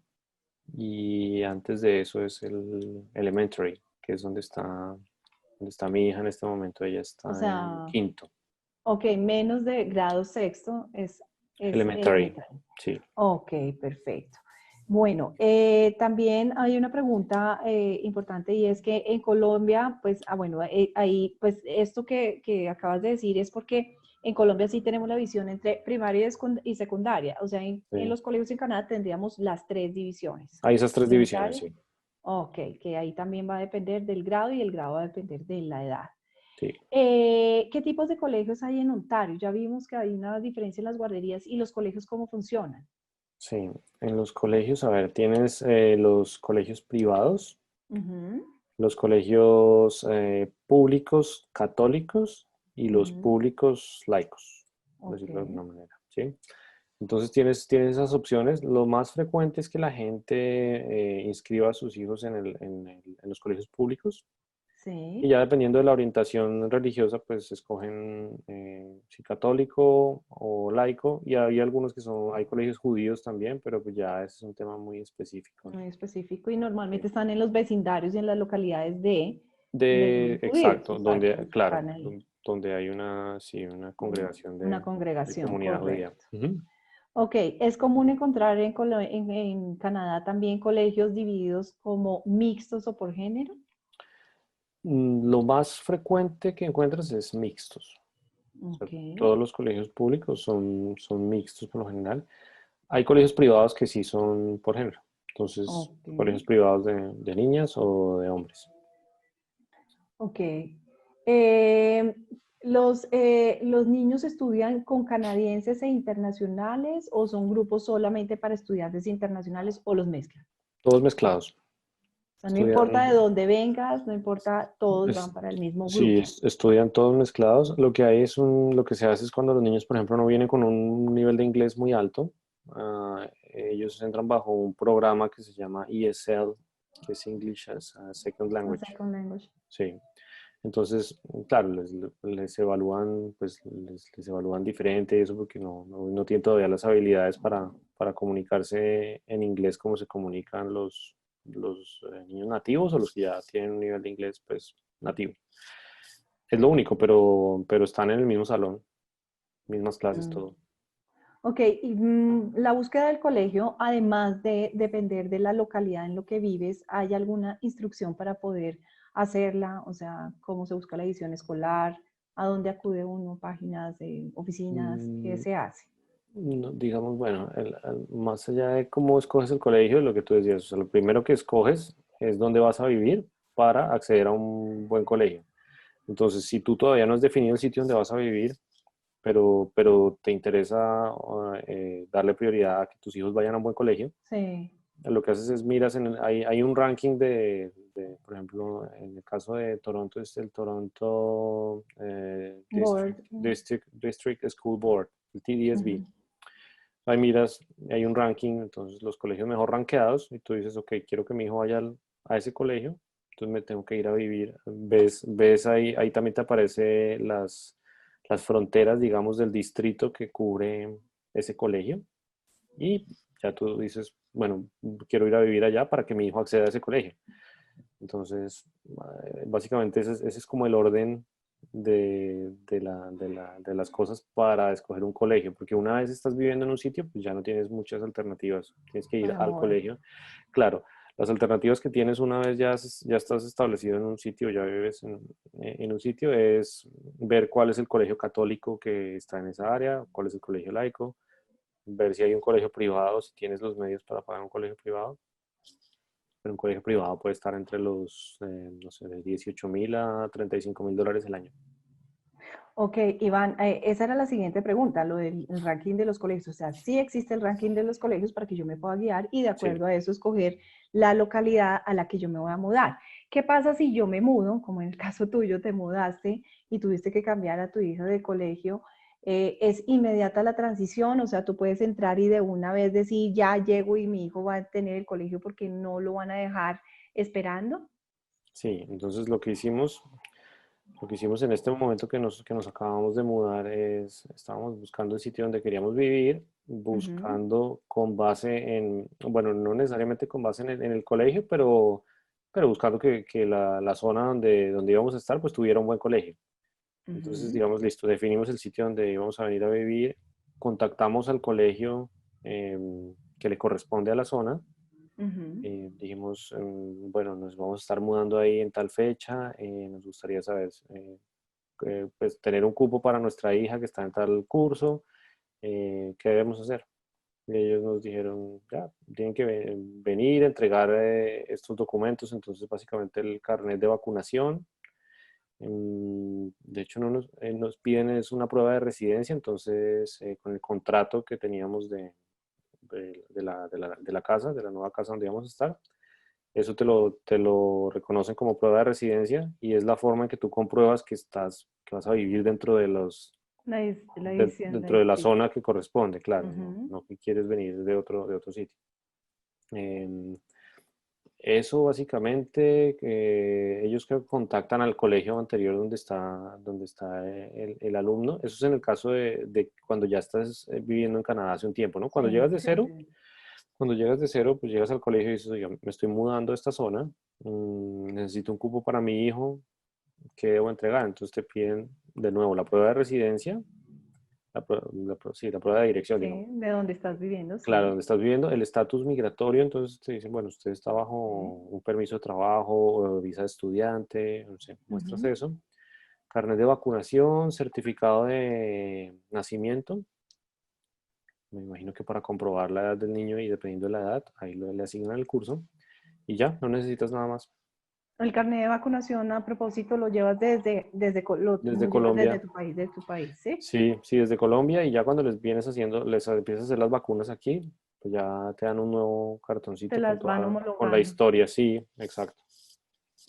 y antes de eso es el Elementary, que es donde está mi hija en este momento, ella está O en sea, quinto, ok, menos de grado sexto es elementary, elemental. sí. Ok, perfecto. Bueno, también hay una pregunta importante y es que en Colombia, pues, bueno, ahí, pues esto que acabas de decir es porque en Colombia sí tenemos la visión entre primaria y secundaria. O sea, en Sí. los colegios en Canadá tendríamos las tres divisiones. Hay esas tres divisiones, Elementary, sí. ok, que ahí también va a depender del grado y el grado va a depender de la edad. Sí. ¿Qué tipos de colegios hay en Ontario? Ya vimos que hay una diferencia en las guarderías y los colegios, ¿cómo funcionan? Sí, en los colegios, a ver, tienes los colegios privados, Ujú, los colegios públicos católicos y los ujú, públicos laicos, por ok, decirlo de alguna manera, ¿sí? Entonces tienes esas opciones. Lo más frecuente es que la gente inscriba a sus hijos en los colegios públicos y sí, ya dependiendo de la orientación religiosa, pues escogen si católico o laico. Y hay algunos que hay colegios judíos también, pero pues ya ese es un tema muy específico, ¿no? muy específico y Sí. normalmente están en los vecindarios y en las localidades de los judíos, Exacto, exacto, donde, claro, están ahí, donde hay una, sí, una congregación una de congregación, comunidad judía. correcto. Ujú. Ok, es común encontrar en Canadá también colegios divididos como mixtos o por género. Lo más frecuente que encuentras es mixtos. O sea, Ok, todos los colegios públicos son mixtos por lo general. Hay colegios privados que sí son por género. Entonces, ok. colegios privados de niñas o de hombres. Ok. Eh, los niños estudian con canadienses e internacionales o son grupos solamente para estudiantes internacionales o los mezclan? Todos mezclados. O sea, no importa de Estudian, dónde vengas, no importa, todos van para el mismo sí, grupo. estudian todos mezclados. Lo que hay lo que se hace es cuando los niños, por ejemplo, no vienen con un nivel de inglés muy alto, ellos entran bajo un programa que se llama ESL, que es English as a Second A Language. second language. Sí. Entonces, claro, les evalúan, pues les evalúan diferente eso porque no tienen todavía las habilidades para comunicarse en inglés como se comunican los niños nativos o los que ya tienen un nivel de inglés, pues, nativo. Es lo único, pero están en el mismo salón, mismas clases, Mm. todo. Ok, y la búsqueda del colegio, además de depender de la localidad en lo que vives, ¿hay alguna instrucción para poder hacerla? O sea, ¿cómo se busca la edición escolar? ¿A dónde acude uno? ¿Páginas de oficinas? ¿Qué Mm, se hace? digamos, bueno, más allá de cómo escoges el colegio, lo que tú decías, o sea, lo primero que escoges es dónde vas a vivir para acceder a un buen colegio. Entonces, si tú todavía no has definido el sitio donde vas a vivir, pero te interesa darle prioridad a que tus hijos vayan a un buen colegio, Sí, lo que haces es miras, hay un ranking por ejemplo, en el caso de Toronto es el Toronto board. District School Board, el TDSB. Ujú. Ahí miras, hay un ranking, entonces los colegios mejor rankeados, y tú dices, ok, quiero que mi hijo vaya a ese colegio, entonces me tengo que ir a vivir. Ves ahí también te aparece las fronteras, digamos, del distrito que cubre ese colegio, y ya tú dices, bueno, quiero ir a vivir allá para que mi hijo acceda a ese colegio. Entonces, básicamente ese es como el orden de las cosas para escoger un colegio, porque una vez estás viviendo en un sitio, pues ya no tienes muchas alternativas, tienes que ir Para al mover. colegio. Claro, las alternativas que tienes una vez ya estás establecido en un sitio, ya vives en un sitio, es ver cuál es el colegio católico que está en esa área, cuál es el colegio laico, ver si hay un colegio privado, si tienes los medios para pagar un colegio privado, pero un colegio privado puede estar entre no sé, de 18,000 a 35,000 dólares el año. Ok, Iván, esa era la siguiente pregunta, lo del el ranking de los colegios. O sea, sí existe el ranking de los colegios para que yo me pueda guiar y de Sí, acuerdo a eso escoger la localidad a la que yo me voy a mudar. ¿Qué pasa si yo me mudo, como en el caso tuyo, te mudaste y tuviste que cambiar a tu hija de colegio? ¿Es inmediata la transición? O sea, tú puedes entrar y de una vez decir, ya llego y mi hijo va a tener el colegio porque no lo van a dejar esperando. sí, entonces lo que hicimos en este momento que nos acabamos de mudar estábamos buscando el sitio donde queríamos vivir, Ujú, buscando con base bueno, no necesariamente con base en el colegio, pero pero buscando que la zona donde íbamos a estar, pues tuviera un buen colegio. Entonces, Ujú, digamos, listo, definimos el sitio donde íbamos a venir a vivir, contactamos al colegio que le corresponde a la zona. ujú. Dijimos, bueno, nos vamos a estar mudando ahí en tal fecha, nos gustaría saber, pues tener un cupo para nuestra hija que está en tal curso, ¿qué debemos hacer? Y ellos nos dijeron, ya, tienen que venir, entregar estos documentos, entonces básicamente el carnet de vacunación. De hecho, no nos piden es una prueba de residencia, entonces con el contrato que teníamos de la casa, de la nueva casa donde íbamos a estar, eso te lo reconocen como prueba de residencia y es la forma en que tú compruebas que vas a vivir dentro La edición dentro de del la sitio. zona que corresponde, claro, no, Ujú. no que quieres venir de otro sitio. Em, Eso básicamente, ellos que contactan al colegio anterior donde está el alumno. Eso es en el caso de cuando ya estás viviendo en Canadá hace un tiempo, ¿no? Cuando Sí, llegas de sí, cero, sí. pues llegas al colegio y dices, oiga, me estoy mudando a esta zona, necesito un cupo para mi hijo, ¿qué debo entregar? Entonces te piden de nuevo la prueba de residencia, sí, la prueba de dirección, Sí, digamos. de dónde estás viviendo, Claro, sí. donde estás viviendo, el estatus migratorio, entonces te dicen, bueno, usted está bajo Sí. un permiso de trabajo o visa de estudiante, no sé, muestras Ujú. eso. Carnet de vacunación, certificado de nacimiento, me imagino que para comprobar la edad del niño y dependiendo de la edad, ahí le asignan el curso y ya, no necesitas nada más. El carnet de vacunación, a propósito, lo llevas Desde lo llevas desde Colombia, tu país, ¿sí? sí, sí, desde Colombia y ya cuando les empiezas a hacer las vacunas aquí, pues ya te dan un nuevo Te cartoncito con las van con la homologando. historia, sí, exacto.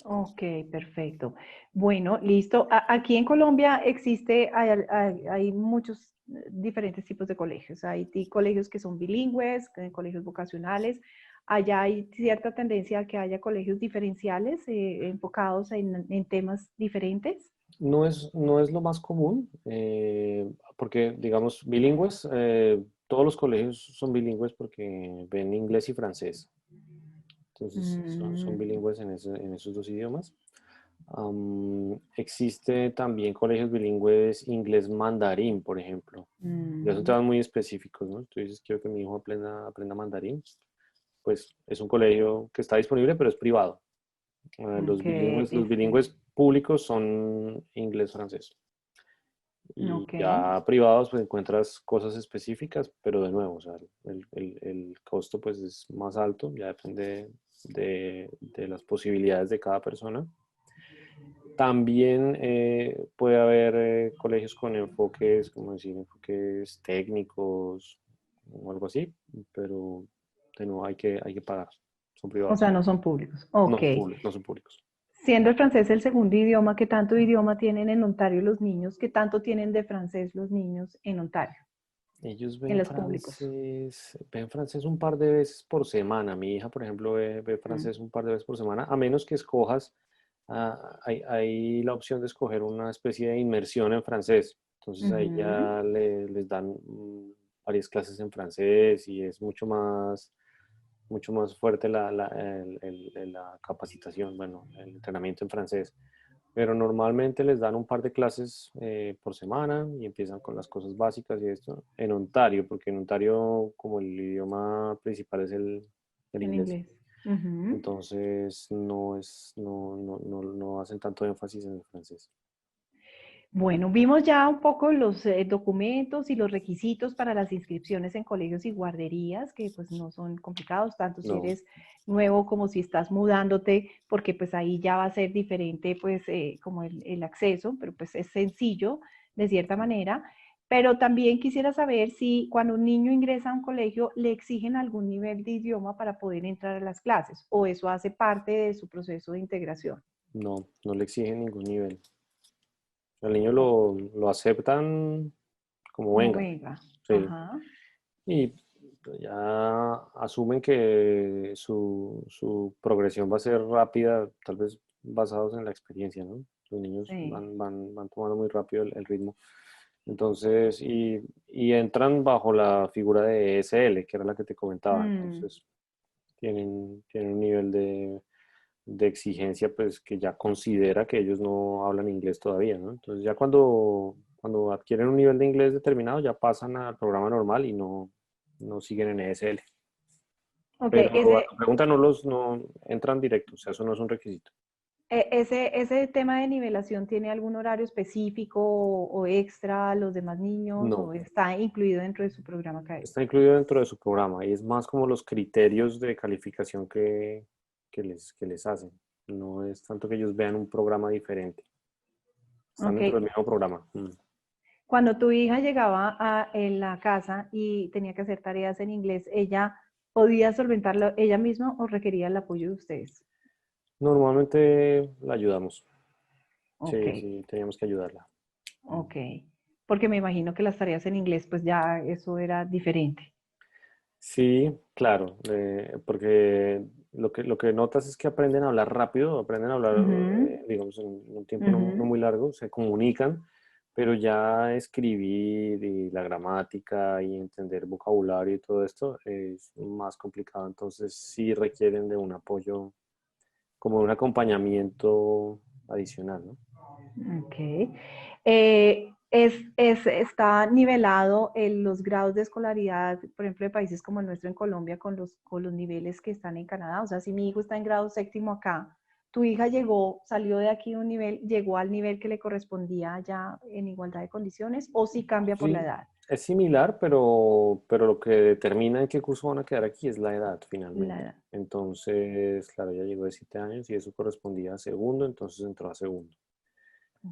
Ok, perfecto. Bueno, listo. Aquí en Colombia hay muchos diferentes tipos de colegios. Hay colegios que son bilingües, colegios vocacionales. Allá hay cierta tendencia a que haya colegios diferenciales enfocados en temas diferentes. No es lo más común, porque, digamos, bilingües, todos los colegios son bilingües porque ven inglés y francés. Entonces, son Mm, bilingües en esos dos idiomas. Existe también colegios bilingües inglés mandarín, por ejemplo. Ya son mm, temas muy específicos, ¿no? Tú dices, quiero que mi hijo aprenda mandarín. Pues es un colegio que está disponible, pero es privado. ok, Los perfecto. bilingües públicos son inglés-francés. Y Ok. ya privados, pues encuentras cosas específicas, pero de nuevo, o sea, el costo pues es más alto, ya depende de las posibilidades de cada persona. También puede haber colegios con enfoques, como decir, enfoques técnicos o algo así, pero de nuevo hay que pagar, son O privados, sea, no son públicos. no Ok. son públicos, no son públicos. Siendo el francés el segundo idioma, ¿qué tanto idioma tienen en Ontario los niños? ¿Qué tanto tienen de francés los niños en Ontario, Ellos en los públicos? ven francés un par de veces por semana. Mi hija, por ejemplo, ve Mm, francés un par de veces por semana, a menos que escojas, hay la opción de escoger una especie de inmersión en francés. Entonces ahí ujú. ya les dan varias clases en francés y es mucho más fuerte la capacitación, bueno, el entrenamiento en francés. Pero normalmente les dan un par de clases por semana y empiezan con las cosas básicas y esto en Ontario, porque en Ontario como el idioma principal es el En inglés. inglés. Ujú. Entonces no hacen tanto énfasis en el francés. Bueno, vimos ya un poco los documentos y los requisitos para las inscripciones en colegios y guarderías, que pues no son complicados, tanto si No, eres nuevo como si estás mudándote, porque pues ahí ya va a ser diferente pues como el acceso, pero pues es sencillo de cierta manera. Pero también quisiera saber si cuando un niño ingresa a un colegio le exigen algún nivel de idioma para poder entrar a las clases, o eso hace parte de su proceso de integración. no le exigen ningún nivel. Al niño lo aceptan como Como venga, venga. sí. Ajá. Y pues, ya asumen que su progresión va a ser rápida, tal vez basados en la experiencia, ¿no? Los niños Sí. van tomando muy rápido el ritmo. Entonces, y entran bajo la figura de ESL, que era la que te comentaba. Mm, Entonces, tienen un nivel de exigencia, pues que ya considera que ellos no hablan inglés todavía, ¿no? Entonces ya cuando adquieren un nivel de inglés determinado, ya pasan al programa normal y no siguen en ESL. Ok, Pero a tu pregunta no entran directos, o sea, eso no es un requisito. ese tema de nivelación tiene algún horario específico o extra a los demás niños o No, está incluido dentro de su programa académico? está incluido dentro de su programa y es más como los criterios de calificación que les hacen. No es tanto que ellos vean un programa diferente. Están Ok, dentro del mismo programa. cuando tu hija llegaba en la casa y tenía que hacer tareas en inglés, ¿ella podía solventarlo ella misma o requería el apoyo de ustedes? Normalmente la ayudamos. Ok, Sí, sí, teníamos que ayudarla. ok. Porque me imagino que las tareas en inglés, pues ya eso era diferente. Sí, claro, porque lo que notas es que aprenden a hablar rápido, aprenden a hablar, Ujú, digamos, en un tiempo no ujú. muy largo, se comunican, pero ya escribir y la gramática y entender vocabulario y todo esto es más complicado, entonces sí requieren de un apoyo, como de un acompañamiento adicional, ¿no? Ok. Está nivelado en los grados de escolaridad, por ejemplo, de países como el nuestro en Colombia, con los niveles que están en Canadá. O sea, si mi hijo está en grado séptimo acá, tu hija salió de aquí un nivel, llegó al nivel que le correspondía ya en igualdad de condiciones, o si cambia por la Sí, edad. es similar, pero lo que determina en qué curso van a quedar aquí es la edad La finalmente. edad. Entonces, claro, ella llegó de 7 años y eso correspondía a segundo, entonces entró a segundo.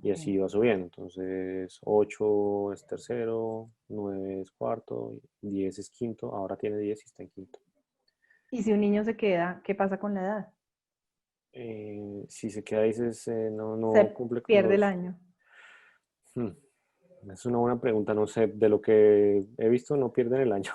Y así Okay. iba subiendo. Entonces, 8 es tercero, 9 es cuarto, 10 es quinto, ahora tiene 10 y está en quinto. Y si un niño se queda, ¿qué pasa con la edad? Si se queda, dices, no Se cumple con pierde el los... año. Hmm, es una buena pregunta, no sé, de lo que he visto no pierden el año.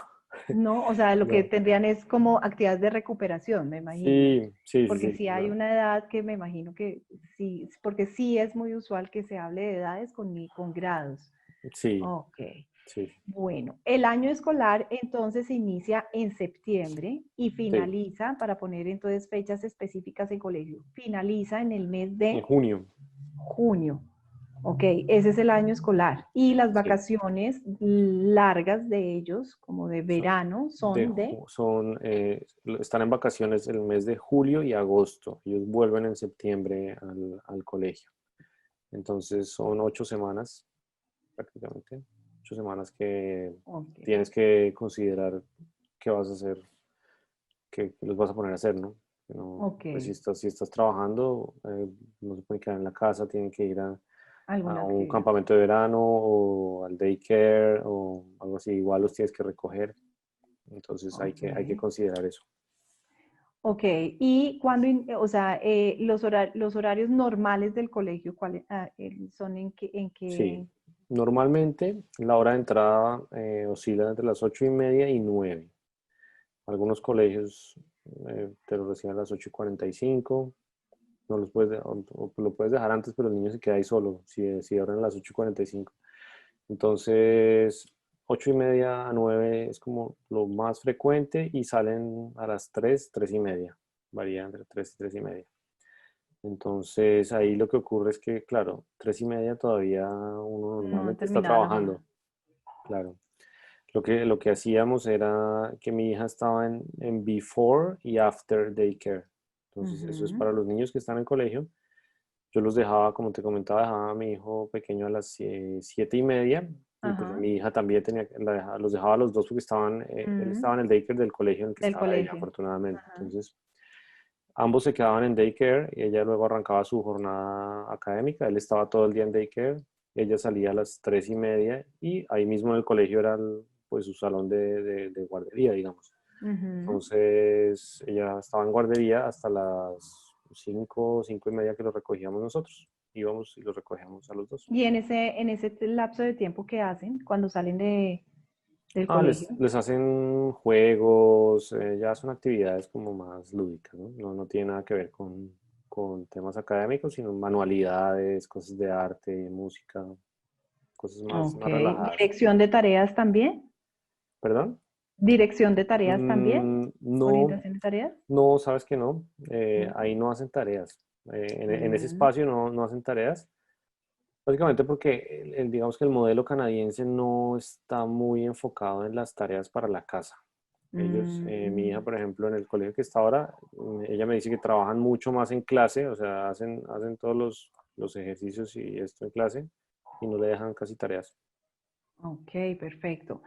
No, o sea, lo que No. tendrían es como actividades de recuperación, me imagino. Sí, sí, sí, Porque sí. si hay No. una edad que me imagino que sí, porque sí es muy usual que se hable de edades con grados. Sí, Ok. sí, Bueno, el año escolar entonces inicia en septiembre y sí. finaliza, para poner entonces fechas específicas en colegio, finaliza en el mes En de junio, junio. Ok, ese es el año escolar. Y las sí. vacaciones largas de ellos, como de Son, verano, son de... están en vacaciones el mes de julio y agosto. Ellos vuelven en septiembre al colegio. Entonces son 8 semanas prácticamente. 8 semanas que Ok, tienes que considerar qué vas a hacer, qué los vas a poner a hacer, ¿no? No, ok, pues si estás trabajando, no se pueden quedar en la casa, tienen que ir a alguna un actividad. campamento de verano o al daycare o algo así. Igual los tienes que recoger. Entonces hay Ok. que considerar eso. Ok, y o sea, los horarios normales del colegio, ¿cuáles son en Sí, qué? normalmente la hora de entrada oscila entre las 8:30 y 9. Algunos colegios te lo reciben a las 8:45. No los puedes o lo puedes dejar antes, pero el niño se queda ahí solo, si abren a las 8:45. Entonces, 8:30 a 9 es como lo más frecuente y salen a las 3:30. Varía entre 3 y 3:30. Entonces, ahí lo que ocurre es que, claro, 3:30 todavía uno No normalmente está terminaba la trabajando, jornada. claro. Lo que hacíamos era que mi hija estaba en before y after daycare. Entonces, eso es Ujú, para los niños que están en colegio. Yo los dejaba, como te comentaba, dejaba a mi hijo pequeño a las 7:30 y pues a ajá, mi hija también los dejaba a los dos porque él estaba en el daycare del colegio en el que del estaba ella, colegio. afortunadamente. Ajá. Entonces, ambos se quedaban en daycare y ella luego arrancaba su jornada académica. Él estaba todo el día en daycare, ella salía a las 3:30 y ahí mismo en el colegio era pues su salón de guardería, digamos. Ujú. Entonces ella estaba en guardería hasta las 5:30 que lo recogíamos nosotros. Íbamos y lo recogíamos a los dos. Y en ese lapso de tiempo que hacen cuando salen del Les, colegio. les hacen juegos, ya son actividades como más lúdicas, ¿no? No tiene nada que ver con temas académicos, sino manualidades, cosas de arte, música, cosas más, Ok. más relajadas. Dirección de tareas también. ¿Perdón? ¿Dirección de tareas también? No, ¿Orientación de tareas? no, sabes que no. No. Ahí no hacen tareas. En ese Mm, espacio no hacen tareas. Básicamente porque digamos que el modelo canadiense no está muy enfocado en las tareas para la casa. Ellos, mi hija, mm. por ejemplo, en el colegio que está ahora, ella me dice que trabajan mucho más en clase, o sea, hacen todos los ejercicios y esto en clase y no le dejan casi tareas. Ok, perfecto.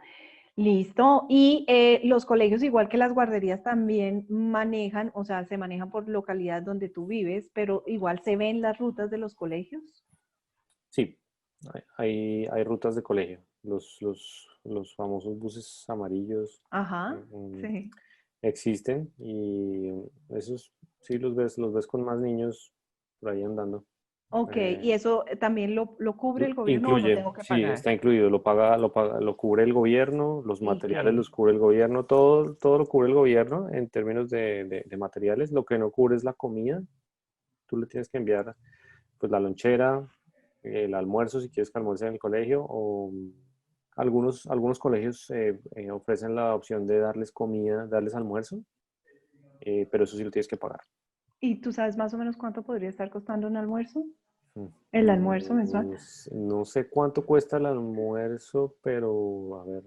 Listo. Y los colegios, igual que las guarderías, también manejan, o sea, se manejan por localidad donde tú vives, pero igual se ven las rutas de los colegios. Sí, hay rutas de colegio, los famosos buses amarillos Ajá, mm, sí. existen y esos sí los ves con más niños por ahí andando. Ok, Eh, ¿y eso también lo cubre el gobierno o no Incluye, tengo que sí, pagar? está incluido, lo cubre el gobierno, los ¿Y materiales qué? los cubre el gobierno, todo lo cubre el gobierno en términos de materiales. Lo que no cubre es la comida. Tú le tienes que enviar pues la lonchera, el almuerzo si quieres que almuerce en el colegio o algunos colegios ofrecen la opción de darles comida, darles almuerzo, pero eso sí lo tienes que pagar. ¿Y tú sabes más o menos cuánto podría estar costando un almuerzo? Mm. ¿El almuerzo mensual? No sé cuánto cuesta el almuerzo, pero a ver,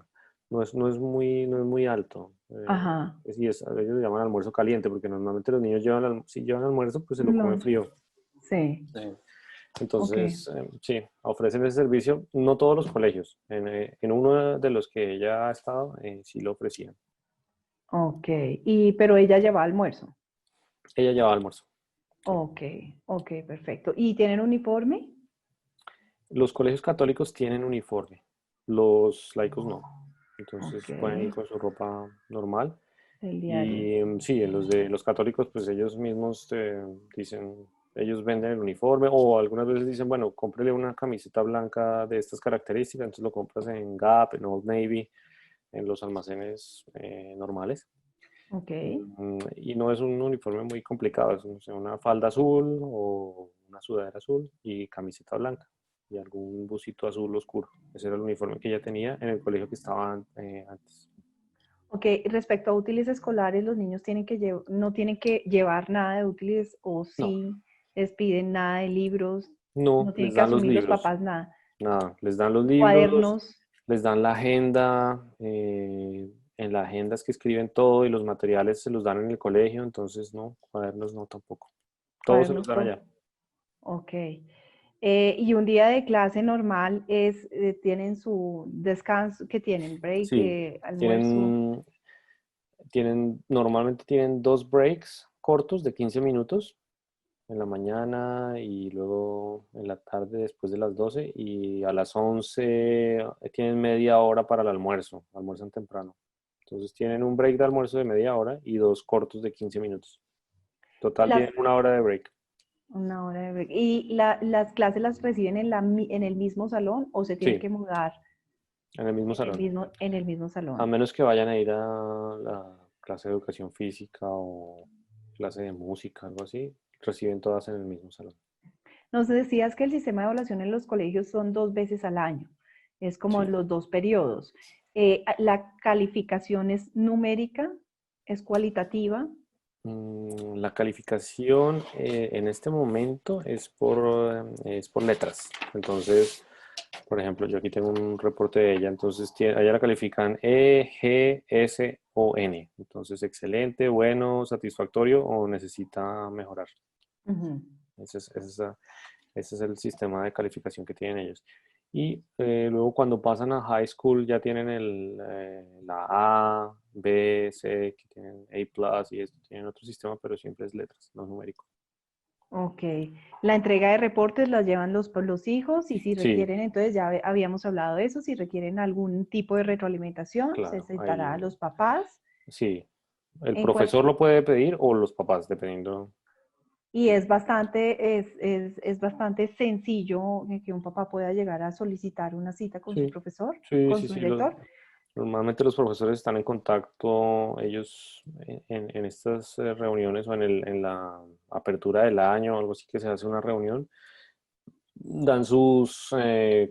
no es muy alto. Ajá, Ellos le llaman almuerzo caliente, porque normalmente los niños si llevan almuerzo, pues se lo comen lunch. frío. Sí, Sí. ok, Entonces, sí, ofrecen ese servicio. No todos los colegios. En uno de los que ella ha estado, sí lo ofrecían. ok. Pero ella lleva almuerzo. Ella llevaba almuerzo. Sí. Ok, ok, perfecto. ¿Y tienen uniforme? Los colegios católicos tienen uniforme, los laicos no. Ok, Entonces pueden ir con su ropa normal. el diario. Y sí, en los de los católicos, pues ellos mismos te dicen, ellos venden el uniforme o algunas veces dicen, bueno, cómprele una camiseta blanca de estas características, entonces lo compras en Gap, en Old Navy, en los almacenes normales. Ok. Y no es un uniforme muy complicado, es no sé, una falda azul o una sudadera azul y camiseta blanca y algún busito azul oscuro. Ese era el uniforme que ella tenía en el colegio que estaba antes. Ok, respecto a útiles escolares, los niños no tienen que llevar nada de útiles o No, sí les piden nada de libros, no, no tienen les que dan los asumir los libros. papás nada. Nada, les dan los libros, Cuadernos. les dan la agenda, en la agenda es que escriben todo y los materiales se los dan en el colegio, entonces no, cuadernos no tampoco. Todos se los Cuadernos dan allá. todo. Ok. Y un día de clase normal tienen su descanso, ¿qué tienen? Break, Sí, almuerzo. tienen, normalmente tienen dos breaks cortos de 15 minutos en la mañana y luego en la tarde después de las 12 y a las 11 tienen media hora para el almuerzo, almuerzan temprano. Entonces tienen un break de almuerzo de media hora y dos cortos de 15 minutos. Total Las, tienen una hora de break una hora de break. ¿Y las clases las reciben en el mismo salón o se tienen sí, que mudar en el mismo salón. en el mismo A salón? menos que vayan a ir a la clase de educación física o clase de música, algo así, reciben todas en el mismo salón. Nos decías que el sistema de evaluación en los colegios son 2 veces al año. Es como Sí. los 2 periodos. La calificación es numérica, es cualitativa. La calificación en este momento es por letras. Entonces, por ejemplo, yo aquí tengo un reporte de ella, entonces a ella la califican E, G, S o N. Entonces, excelente, bueno, satisfactorio o necesita mejorar. Ujú. Ese es, ese es, a- Ese es el sistema de calificación que tienen ellos. Y luego cuando pasan a high school ya tienen la A, B, C, que tienen A+, y esto tienen otro sistema, pero siempre es letras, no numérico. Ok. La entrega de reportes las llevan los hijos y si Sí, requieren, entonces ya habíamos hablado de eso, si requieren algún tipo de retroalimentación, se claro, citará a ahí los papás. sí. El En profesor cualquier, lo puede pedir o los papás, dependiendo. y es bastante sencillo que un papá pueda llegar a solicitar una cita con su Sí, profesor, sí, con sí, su sí. director. Normalmente los profesores están en contacto, ellos en estas reuniones o en la apertura del año o algo así que se hace una reunión, Dan sus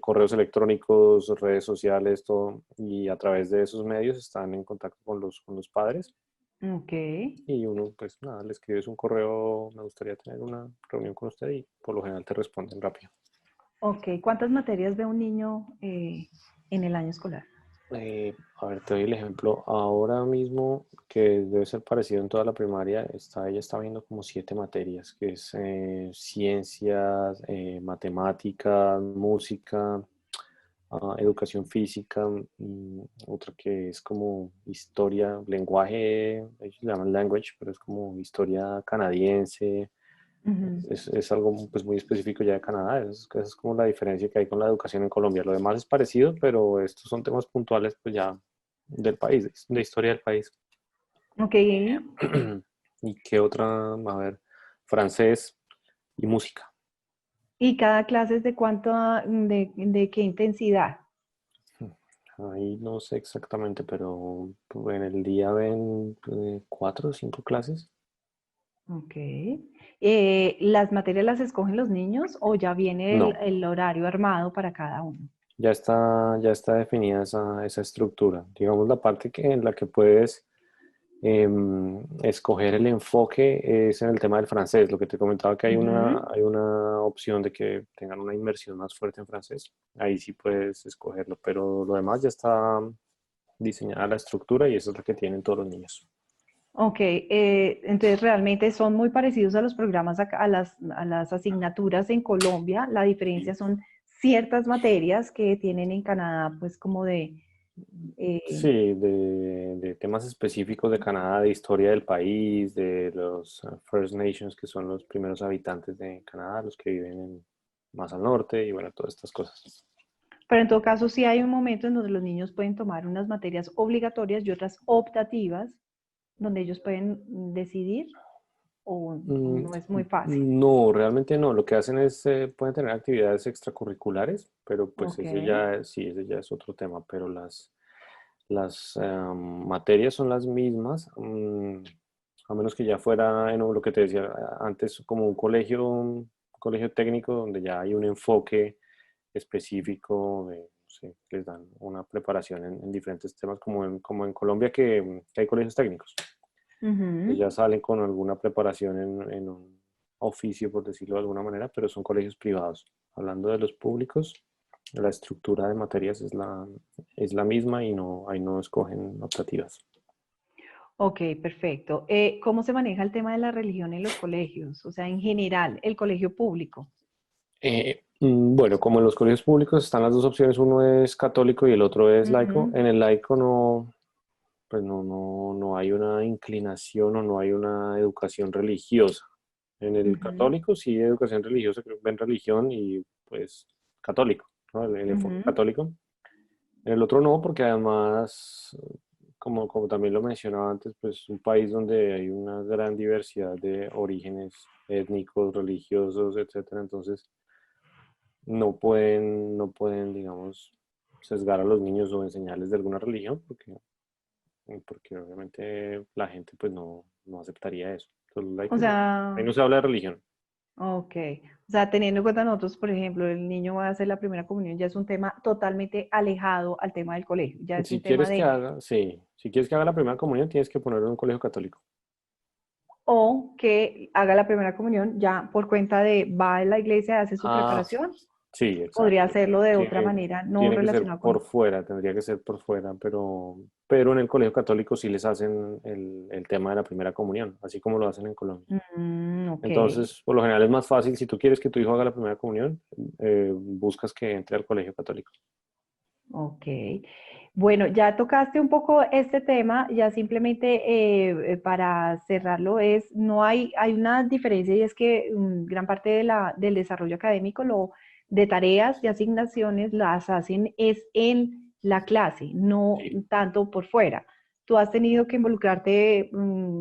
correos electrónicos, redes sociales, todo, y a través de esos medios están en contacto con los padres. Ok, Y uno, pues nada, le escribes un correo, me gustaría tener una reunión con usted y por lo general te responden rápido. ok. ¿Cuántas materias ve un niño en el año escolar? A ver, te doy el ejemplo. Ahora mismo, que debe ser parecido en toda la primaria, ella está viendo como 7 materias, que es ciencias, matemáticas, música, educación física, otra que es como historia, lenguaje, ellos le llaman language, pero es como historia canadiense. Ujú. Es algo pues muy específico ya de Canadá, esa es como la diferencia que hay con la educación en Colombia. Lo demás es parecido, pero estos son temas puntuales pues ya del país, de historia del país. Ok. ¿Y qué otra? A ver, francés y música. ¿Y cada clase es de cuánto, de qué intensidad? Ahí no sé exactamente, pero pues, en el día ven 4 o 5 clases. Ok. ¿Las materias las escogen los niños o ya viene No, el horario armado para cada uno? ya está definida esa estructura. Digamos la parte en la que puedes escoger el enfoque es en el tema del francés. Lo que te comentaba que Ujú. hay una opción de que tengan una inmersión más fuerte en francés. Ahí sí puedes escogerlo, pero lo demás ya está diseñada la estructura y eso es lo que tienen todos los niños. Ok, entonces realmente son muy parecidos a los programas, a las asignaturas en Colombia. La diferencia son ciertas materias que tienen en Canadá, pues como de, eh, Sí, de temas específicos de Canadá, de historia del país, de los First Nations, que son los primeros habitantes de Canadá, los que viven más al norte y bueno, todas estas cosas. pero en todo caso sí hay un momento en donde los niños pueden tomar unas materias obligatorias y otras optativas, donde ellos pueden decidir o Mm, no es muy fácil. No, realmente no. Lo que hacen es, pueden tener actividades extracurriculares, pero pues Ok. ese ya, sí, ese ya es otro tema, pero las materias son las mismas, a menos que ya fuera en lo que te decía antes, como un colegio técnico donde ya hay un enfoque específico, no sé, les dan una preparación en diferentes temas, como en Colombia que hay colegios técnicos. Ujú. Ya salen con alguna preparación en un oficio, por decirlo de alguna manera, pero son colegios privados. Hablando de los públicos, la estructura de materias es la misma y no, ahí no escogen optativas. Ok, perfecto. ¿Cómo se maneja el tema de la religión en los colegios? O sea, en general, el colegio público. Bueno, como en los colegios públicos están las dos opciones, uno es católico y el otro es laico. Ujú, En el laico no, pues no hay una inclinación o no hay una educación religiosa. En el ujú, católico sí hay educación religiosa, ven religión y pues católico, ¿no? El enfoque ujú. católico. En el otro no, porque además, como también lo mencionaba antes, pues un país donde hay una gran diversidad de orígenes étnicos, religiosos, etcétera. Entonces no pueden, digamos, sesgar a los niños o enseñarles de alguna religión, porque obviamente la gente pues no aceptaría eso. Entonces, los O laicos no, ahí sea, no se habla de religión. ok. O sea, teniendo en cuenta nosotros, por ejemplo, el niño va a hacer la primera comunión, ya es un tema totalmente alejado al tema del colegio. Ya es un Si tema quieres que de, haga, sí, si quieres que haga la primera comunión, tienes que ponerlo en un colegio católico. o que haga la primera comunión ya por cuenta de, va a la iglesia, hace su Ah, preparación. sí, Podría exacto. hacerlo de otra Tiene, manera, no tiene que ser relacionado por con... fuera, tendría que ser por fuera, pero en el colegio católico sí les hacen el tema de la primera comunión, así como lo hacen en Colombia. Ok. Entonces, por lo general es más fácil, si tú quieres que tu hijo haga la primera comunión, buscas que entre al colegio católico. Ok. Bueno, ya tocaste un poco este tema, ya simplemente para cerrarlo es, no hay, hay una diferencia y es que gran parte de del desarrollo académico, de tareas y asignaciones las hacen es en la clase, no Sí. tanto por fuera. ¿Tú has tenido que involucrarte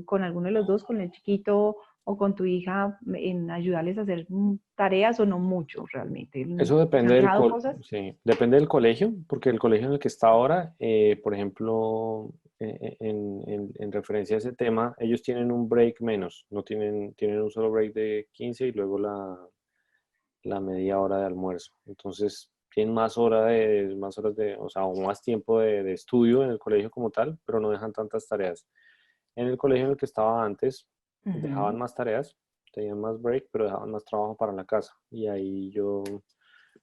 con alguno de los dos, con el chiquito o con tu hija, en ayudarles a hacer tareas o no mucho realmente? Eso ¿Les depende han dejado cosas? sí, depende del colegio, porque el colegio en el que está ahora, por ejemplo, en referencia a ese tema, ellos tienen un break menos, no tienen un solo break de 15 y luego la media hora de almuerzo. Entonces, tienen más horas de, o sea, o más tiempo de estudio en el colegio como tal, pero no dejan tantas tareas. En el colegio en el que estaba antes, dejaban Ujú. más tareas, tenían más break, pero dejaban más trabajo para la casa. Y ahí yo,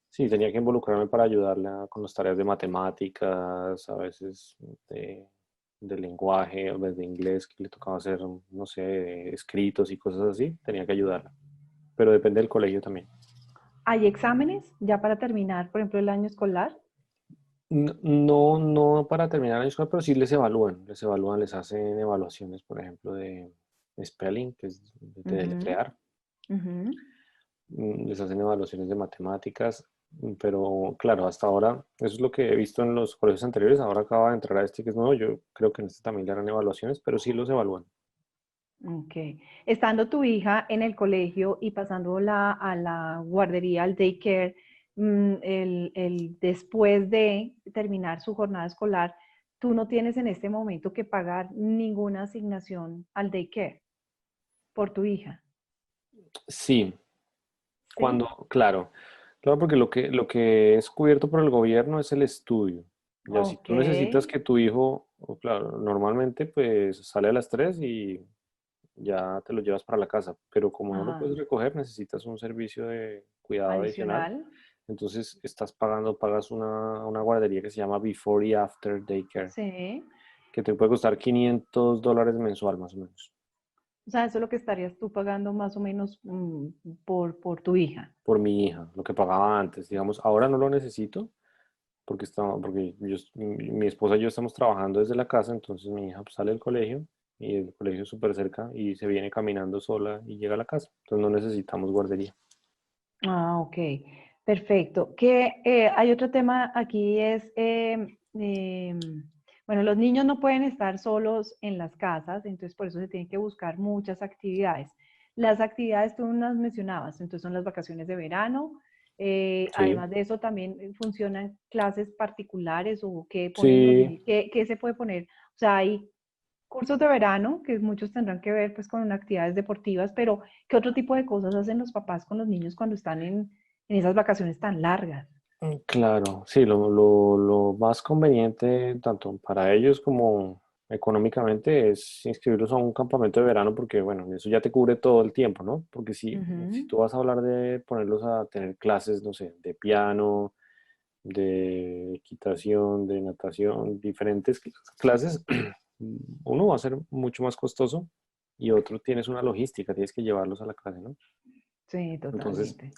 sí, tenía que involucrarme para ayudarla con las tareas de matemáticas, a veces de lenguaje, a veces de inglés, que le tocaba hacer, no sé, escritos y cosas así, tenía que ayudarla. Pero depende del colegio también. ¿Hay exámenes ya para terminar, por ejemplo, el año escolar? No, no para terminar el año escolar, pero sí les evalúan, les hacen evaluaciones, por ejemplo, de spelling, que es de Ujú, deletrear. ujú. Les hacen evaluaciones de matemáticas, pero claro, hasta ahora, eso es lo que he visto en los colegios anteriores, ahora acaba de entrar a este que es nuevo, yo creo que en este también le harán evaluaciones, pero sí los evalúan. Ok. Estando tu hija en el colegio y pasándola a la guardería, al daycare, después de terminar su jornada escolar, tú no tienes en este momento que pagar ninguna asignación al daycare por tu hija, Sí, ¿sí? claro, claro, porque lo que es cubierto por el gobierno es el estudio. Ya si Ok. tú necesitas que tu hijo, o claro, normalmente pues sale a las 3 y ya te lo llevas para la casa, pero como no lo Ajá. puedes recoger, necesitas un servicio de cuidado adicional. Adicional. Entonces pagas una guardería que se llama Before y After Daycare, Sí. que te puede costar $500 mensual más o menos, O sea, eso es lo que estarías tú pagando más o menos por tu hija. por mi hija, lo que pagaba antes. Digamos, ahora no lo necesito porque mi esposa y yo estamos trabajando desde la casa, entonces mi hija pues, sale del colegio y el colegio es súper cerca y se viene caminando sola y llega a la casa. Entonces no necesitamos guardería. Ah, ok, perfecto. Hay otro tema aquí es, bueno, los niños no pueden estar solos en las casas, entonces por eso se tienen que buscar muchas actividades. Las actividades tú las mencionabas, entonces son las vacaciones de verano. Sí, Además de eso, también funcionan clases particulares o qué ponen los sí, niños, qué se puede poner. O sea, hay cursos de verano, que muchos tendrán que ver pues con actividades deportivas, pero ¿qué otro tipo de cosas hacen los papás con los niños cuando están en esas vacaciones tan largas? claro, sí, lo más conveniente tanto para ellos como económicamente es inscribirlos a un campamento de verano porque, bueno, eso ya te cubre todo el tiempo, ¿no? Porque si Ujú. tú vas a hablar de ponerlos a tener clases, no sé, de piano, de equitación, de natación, diferentes clases, uno va a ser mucho más costoso y otro tienes una logística, tienes que llevarlos a la clase, ¿no? Sí, Entonces, totalmente.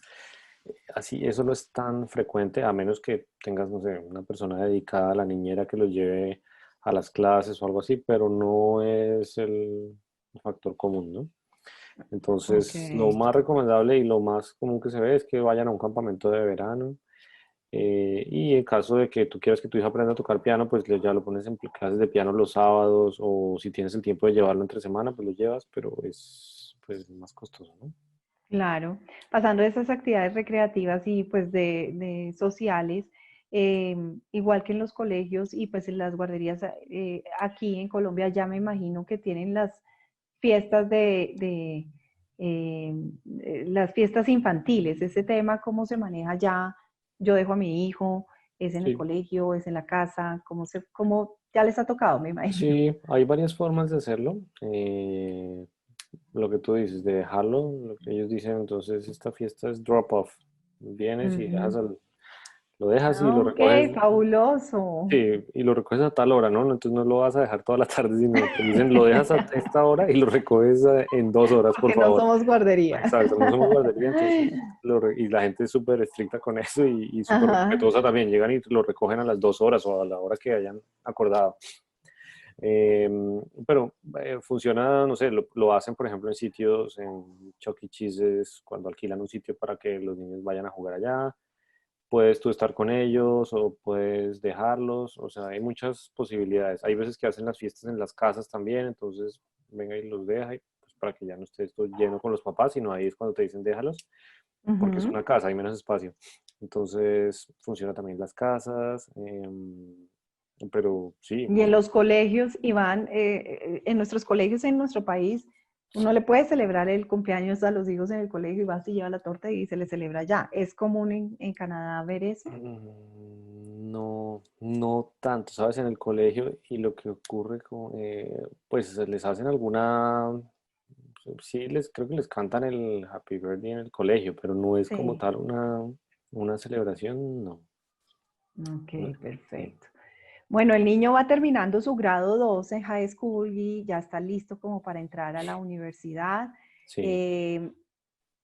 así eso no es tan frecuente, a menos que tengas, no sé, una persona dedicada a la niñera que los lleve a las clases o algo así, pero no es el factor común, ¿no? Ok. Entonces, lo más recomendable y lo más común que se ve es que vayan a un campamento de verano. Y en caso de que tú quieras que tu hija aprenda a tocar piano, pues ya lo pones en clases de piano los sábados, o si tienes el tiempo de llevarlo entre semana, pues lo llevas, pero es pues más costoso, ¿no? Claro, pasando de esas actividades recreativas y pues de sociales, igual que en los colegios y pues en las guarderías, aquí en Colombia ya me imagino que tienen las fiestas las fiestas infantiles. Ese tema, ¿cómo se maneja ya? Yo dejo a mi hijo, es en el Sí, colegio, es en la casa, cómo ya les ha tocado, me imagino? sí, hay varias formas de hacerlo. Lo que tú dices, de dejarlo, lo que ellos dicen, entonces esta fiesta es drop off. Vienes y Ujú. lo dejas y Ah, lo ok, recoges. fabuloso. Sí, y lo recoges a tal hora, ¿no? Entonces no lo vas a dejar toda la tarde, sino te dicen, lo dejas a esta hora y lo recoges en 2 horas, por Porque no favor. somos guardería. Exacto, no somos guardería, entonces, y la gente es súper estricta con eso y súper Ajá. respetuosa también. Llegan y lo recogen a las 2 horas o a la hora que hayan acordado. Eh, pero funciona, no sé, lo hacen, por ejemplo, en sitios, en Chuck E. Cheese's, cuando alquilan un sitio para que los niños vayan a jugar allá. Puedes tú estar con ellos o puedes dejarlos, o sea, hay muchas posibilidades. Hay veces que hacen las fiestas en las casas también, entonces venga y los deja, y, pues, para que ya no esté esto lleno con los papás, sino ahí es cuando te dicen déjalos, porque es Ujú. una casa, hay menos espacio. Entonces funciona también las casas, pero sí, Y en los colegios, Iván, en nuestros colegios en nuestro país, Uno le puede celebrar el cumpleaños a los hijos en el colegio y vas y lleva la torta y se le celebra allá. ¿Es común en Canadá ver eso? No, no tanto, ¿sabes? En el colegio y lo que ocurre pues les hacen sí, creo que les cantan el Happy Birthday en el colegio, pero no es como Sí. tal una celebración, no. No, Ok, sí, perfecto. Bueno, el niño va terminando su grado 12 en high school y ya está listo como para entrar a la universidad. sí. Eh,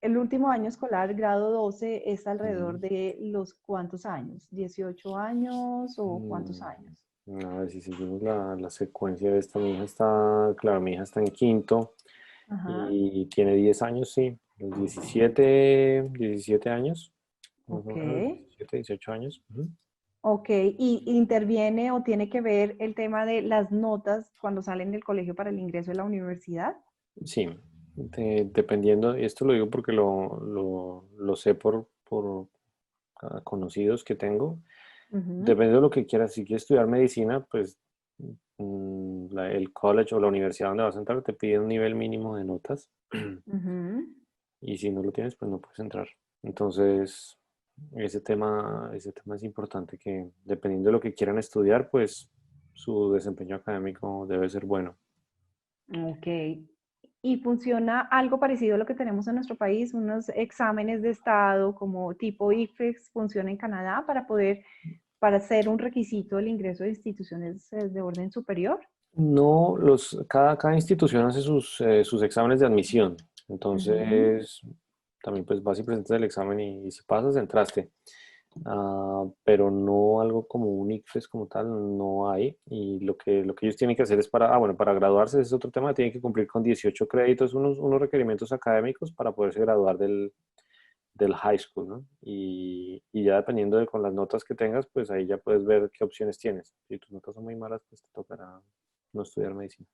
el último año escolar, grado 12, es alrededor Ujú. de los ¿cuántos años? ¿18 años o cuántos Mm, años? a ver si seguimos la secuencia de esta. Claro, mi hija está en quinto Ajá, y tiene 10 años, sí. Los 17 años, más o ok. menos, 17, 18 años. Ujú. Ok, ¿y interviene o tiene que ver el tema de las notas cuando salen del colegio para el ingreso a la universidad? Sí, dependiendo, y esto lo digo porque lo sé por conocidos que tengo. Ujú, Depende de lo que quieras. Si quieres estudiar medicina, pues el college o la universidad donde vas a entrar te pide un nivel mínimo de notas. ujú. Y si no lo tienes, pues no puedes entrar. Entonces, ese tema es importante, que dependiendo de lo que quieran estudiar, pues su desempeño académico debe ser bueno. Ok. Y funciona algo parecido a lo que tenemos en nuestro país, unos exámenes de estado como tipo IFEX, funciona en Canadá para ser un requisito el ingreso de instituciones de orden superior. No, cada institución hace sus exámenes de admisión. Ujú. Entonces, también pues vas y presentas el examen y si pasas, entraste. Pero no algo como un ICFES como tal, no hay. Y lo que ellos tienen que hacer es bueno, para graduarse, ese es otro tema, tienen que cumplir con 18 créditos, unos requerimientos académicos para poderse graduar del high school, ¿no? Y ya dependiendo de con las notas que tengas, pues ahí ya puedes ver qué opciones tienes. Si tus notas son muy malas, pues te tocará no estudiar medicina.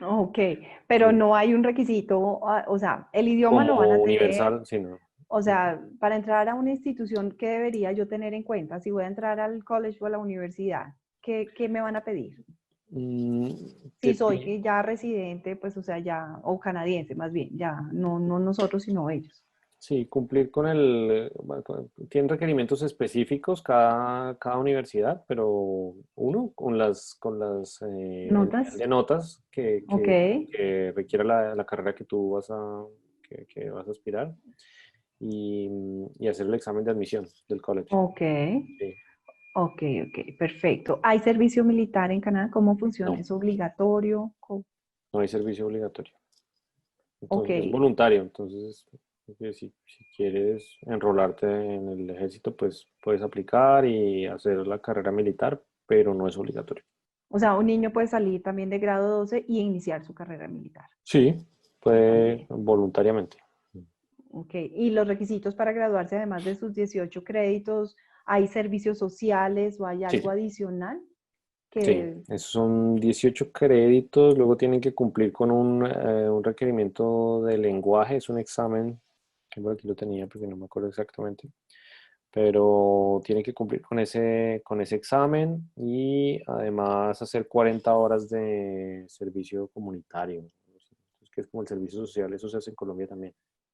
Ok, pero Sí. no hay un requisito, o sea, el idioma lo van Como a tener, universal, sí, no. o sea, para entrar a una institución, ¿qué debería yo tener en cuenta? Si voy a entrar al college o a la universidad, ¿qué me van a pedir? Mm, Si te soy pi- que ya residente, pues, o sea, ya, o canadiense más bien, ya, no nosotros, sino ellos. Sí, cumplir bueno, tienen requerimientos específicos cada universidad, pero uno, el nivel ¿Notas? de notas que, Ok, que, que requiera la carrera que vas a aspirar y hacer el examen de admisión del college. ok, Sí. ok, perfecto. ¿Hay servicio militar en Canadá? ¿Cómo funciona? No, ¿Es obligatorio? no hay servicio obligatorio. Ok, Entonces, es voluntario. Entonces, si quieres enrolarte en el ejército, pues puedes aplicar y hacer la carrera militar, pero no es obligatorio. o sea, un niño puede salir también de grado 12 y iniciar su carrera militar Sí, puede también. voluntariamente. Ok, y los requisitos para graduarse, además de sus 18 créditos, ¿hay servicios sociales o hay algo Sí, adicional sí. que Esos son 18 créditos. Luego tienen que cumplir con un requerimiento de lenguaje. Es un examen, que por aquí lo tenía porque no me acuerdo exactamente. Pero tiene que cumplir con ese examen y además hacer 40 horas de servicio comunitario, que es como el servicio social, eso se hace en Colombia también.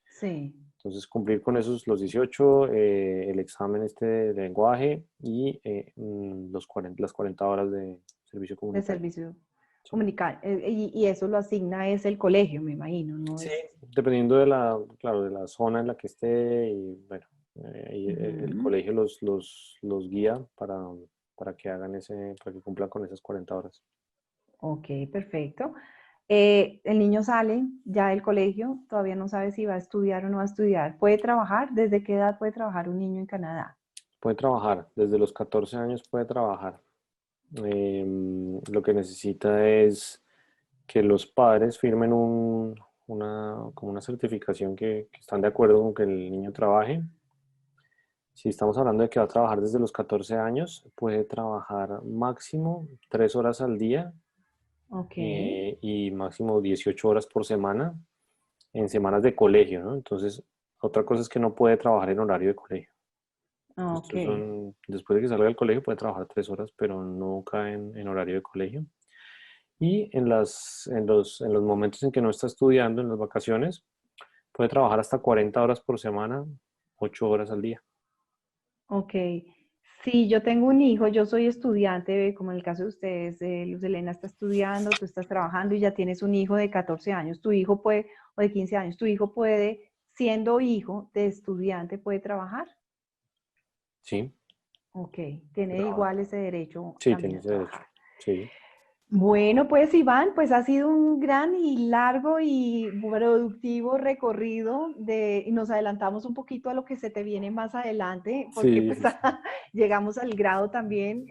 sí, Entonces, cumplir con esos, los 18, el examen este de lenguaje y las 40 horas de servicio de comunitario. servicio Sí. comunicar? Y eso lo asigna es el colegio, me imagino, ¿no Sí, es? dependiendo claro, de la zona en la que esté y bueno, ahí el Ujú. colegio los guía para que para que cumplan con esas 40 horas. Ok, perfecto. El niño sale ya del colegio, todavía no sabe si va a estudiar o no va a estudiar. ¿Puede trabajar? ¿Desde qué edad puede trabajar un niño en Canadá? Puede trabajar, desde los 14 años puede trabajar. Lo que necesita es que los padres firmen como una certificación que están de acuerdo con que el niño trabaje. Si estamos hablando de que va a trabajar desde los 14 años, puede trabajar máximo 3 horas al día Ok, y máximo 18 horas por semana en semanas de colegio, ¿no? Entonces, otra cosa es que no puede trabajar en horario de colegio. ok, Después de que salga del colegio puede trabajar 3 horas, pero no cae en horario de colegio. Y en los momentos en que no está estudiando, en las vacaciones, puede trabajar hasta 40 horas por semana, 8 horas al día. Ok. Sí, yo tengo un hijo, yo soy estudiante, como en el caso de ustedes, Luz Elena está estudiando, tú estás trabajando y ya tienes un hijo de 14 años. Tu hijo puede, o de 15 años, tu hijo puede, siendo hijo de estudiante, puede trabajar. Sí, Ok, tiene trabaja. igual ese derecho Sí, también tiene a ese derecho. trabajar. Sí, Bueno, pues Iván, pues ha sido un gran y largo y productivo recorrido y nos adelantamos un poquito a lo que se te viene más adelante, porque sí, pues sí, sí. llegamos al grado también,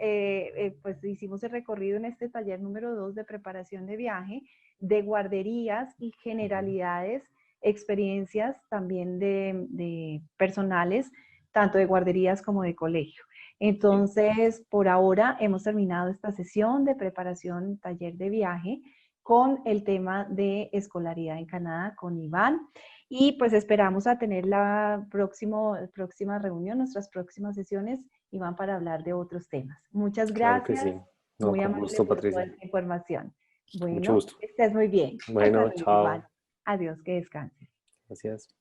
pues hicimos el recorrido en este taller número 2 de preparación de viaje, de guarderías y Ujú. generalidades, experiencias también de personales, tanto de guarderías como de colegio. Sí, Entonces, por ahora hemos terminado esta sesión de preparación taller de viaje con el tema de escolaridad en Canadá con Iván y pues esperamos a tener la próxima reunión, nuestras próximas sesiones, Iván, para hablar de otros temas. Muchas claro que gracias, sí. No, muy con amable gusto, por toda Patricia. esta información. Mucho Bueno, gusto. que estés muy bien. Hasta Bueno, luego, Iván. chao. Adiós, que descanses. Gracias.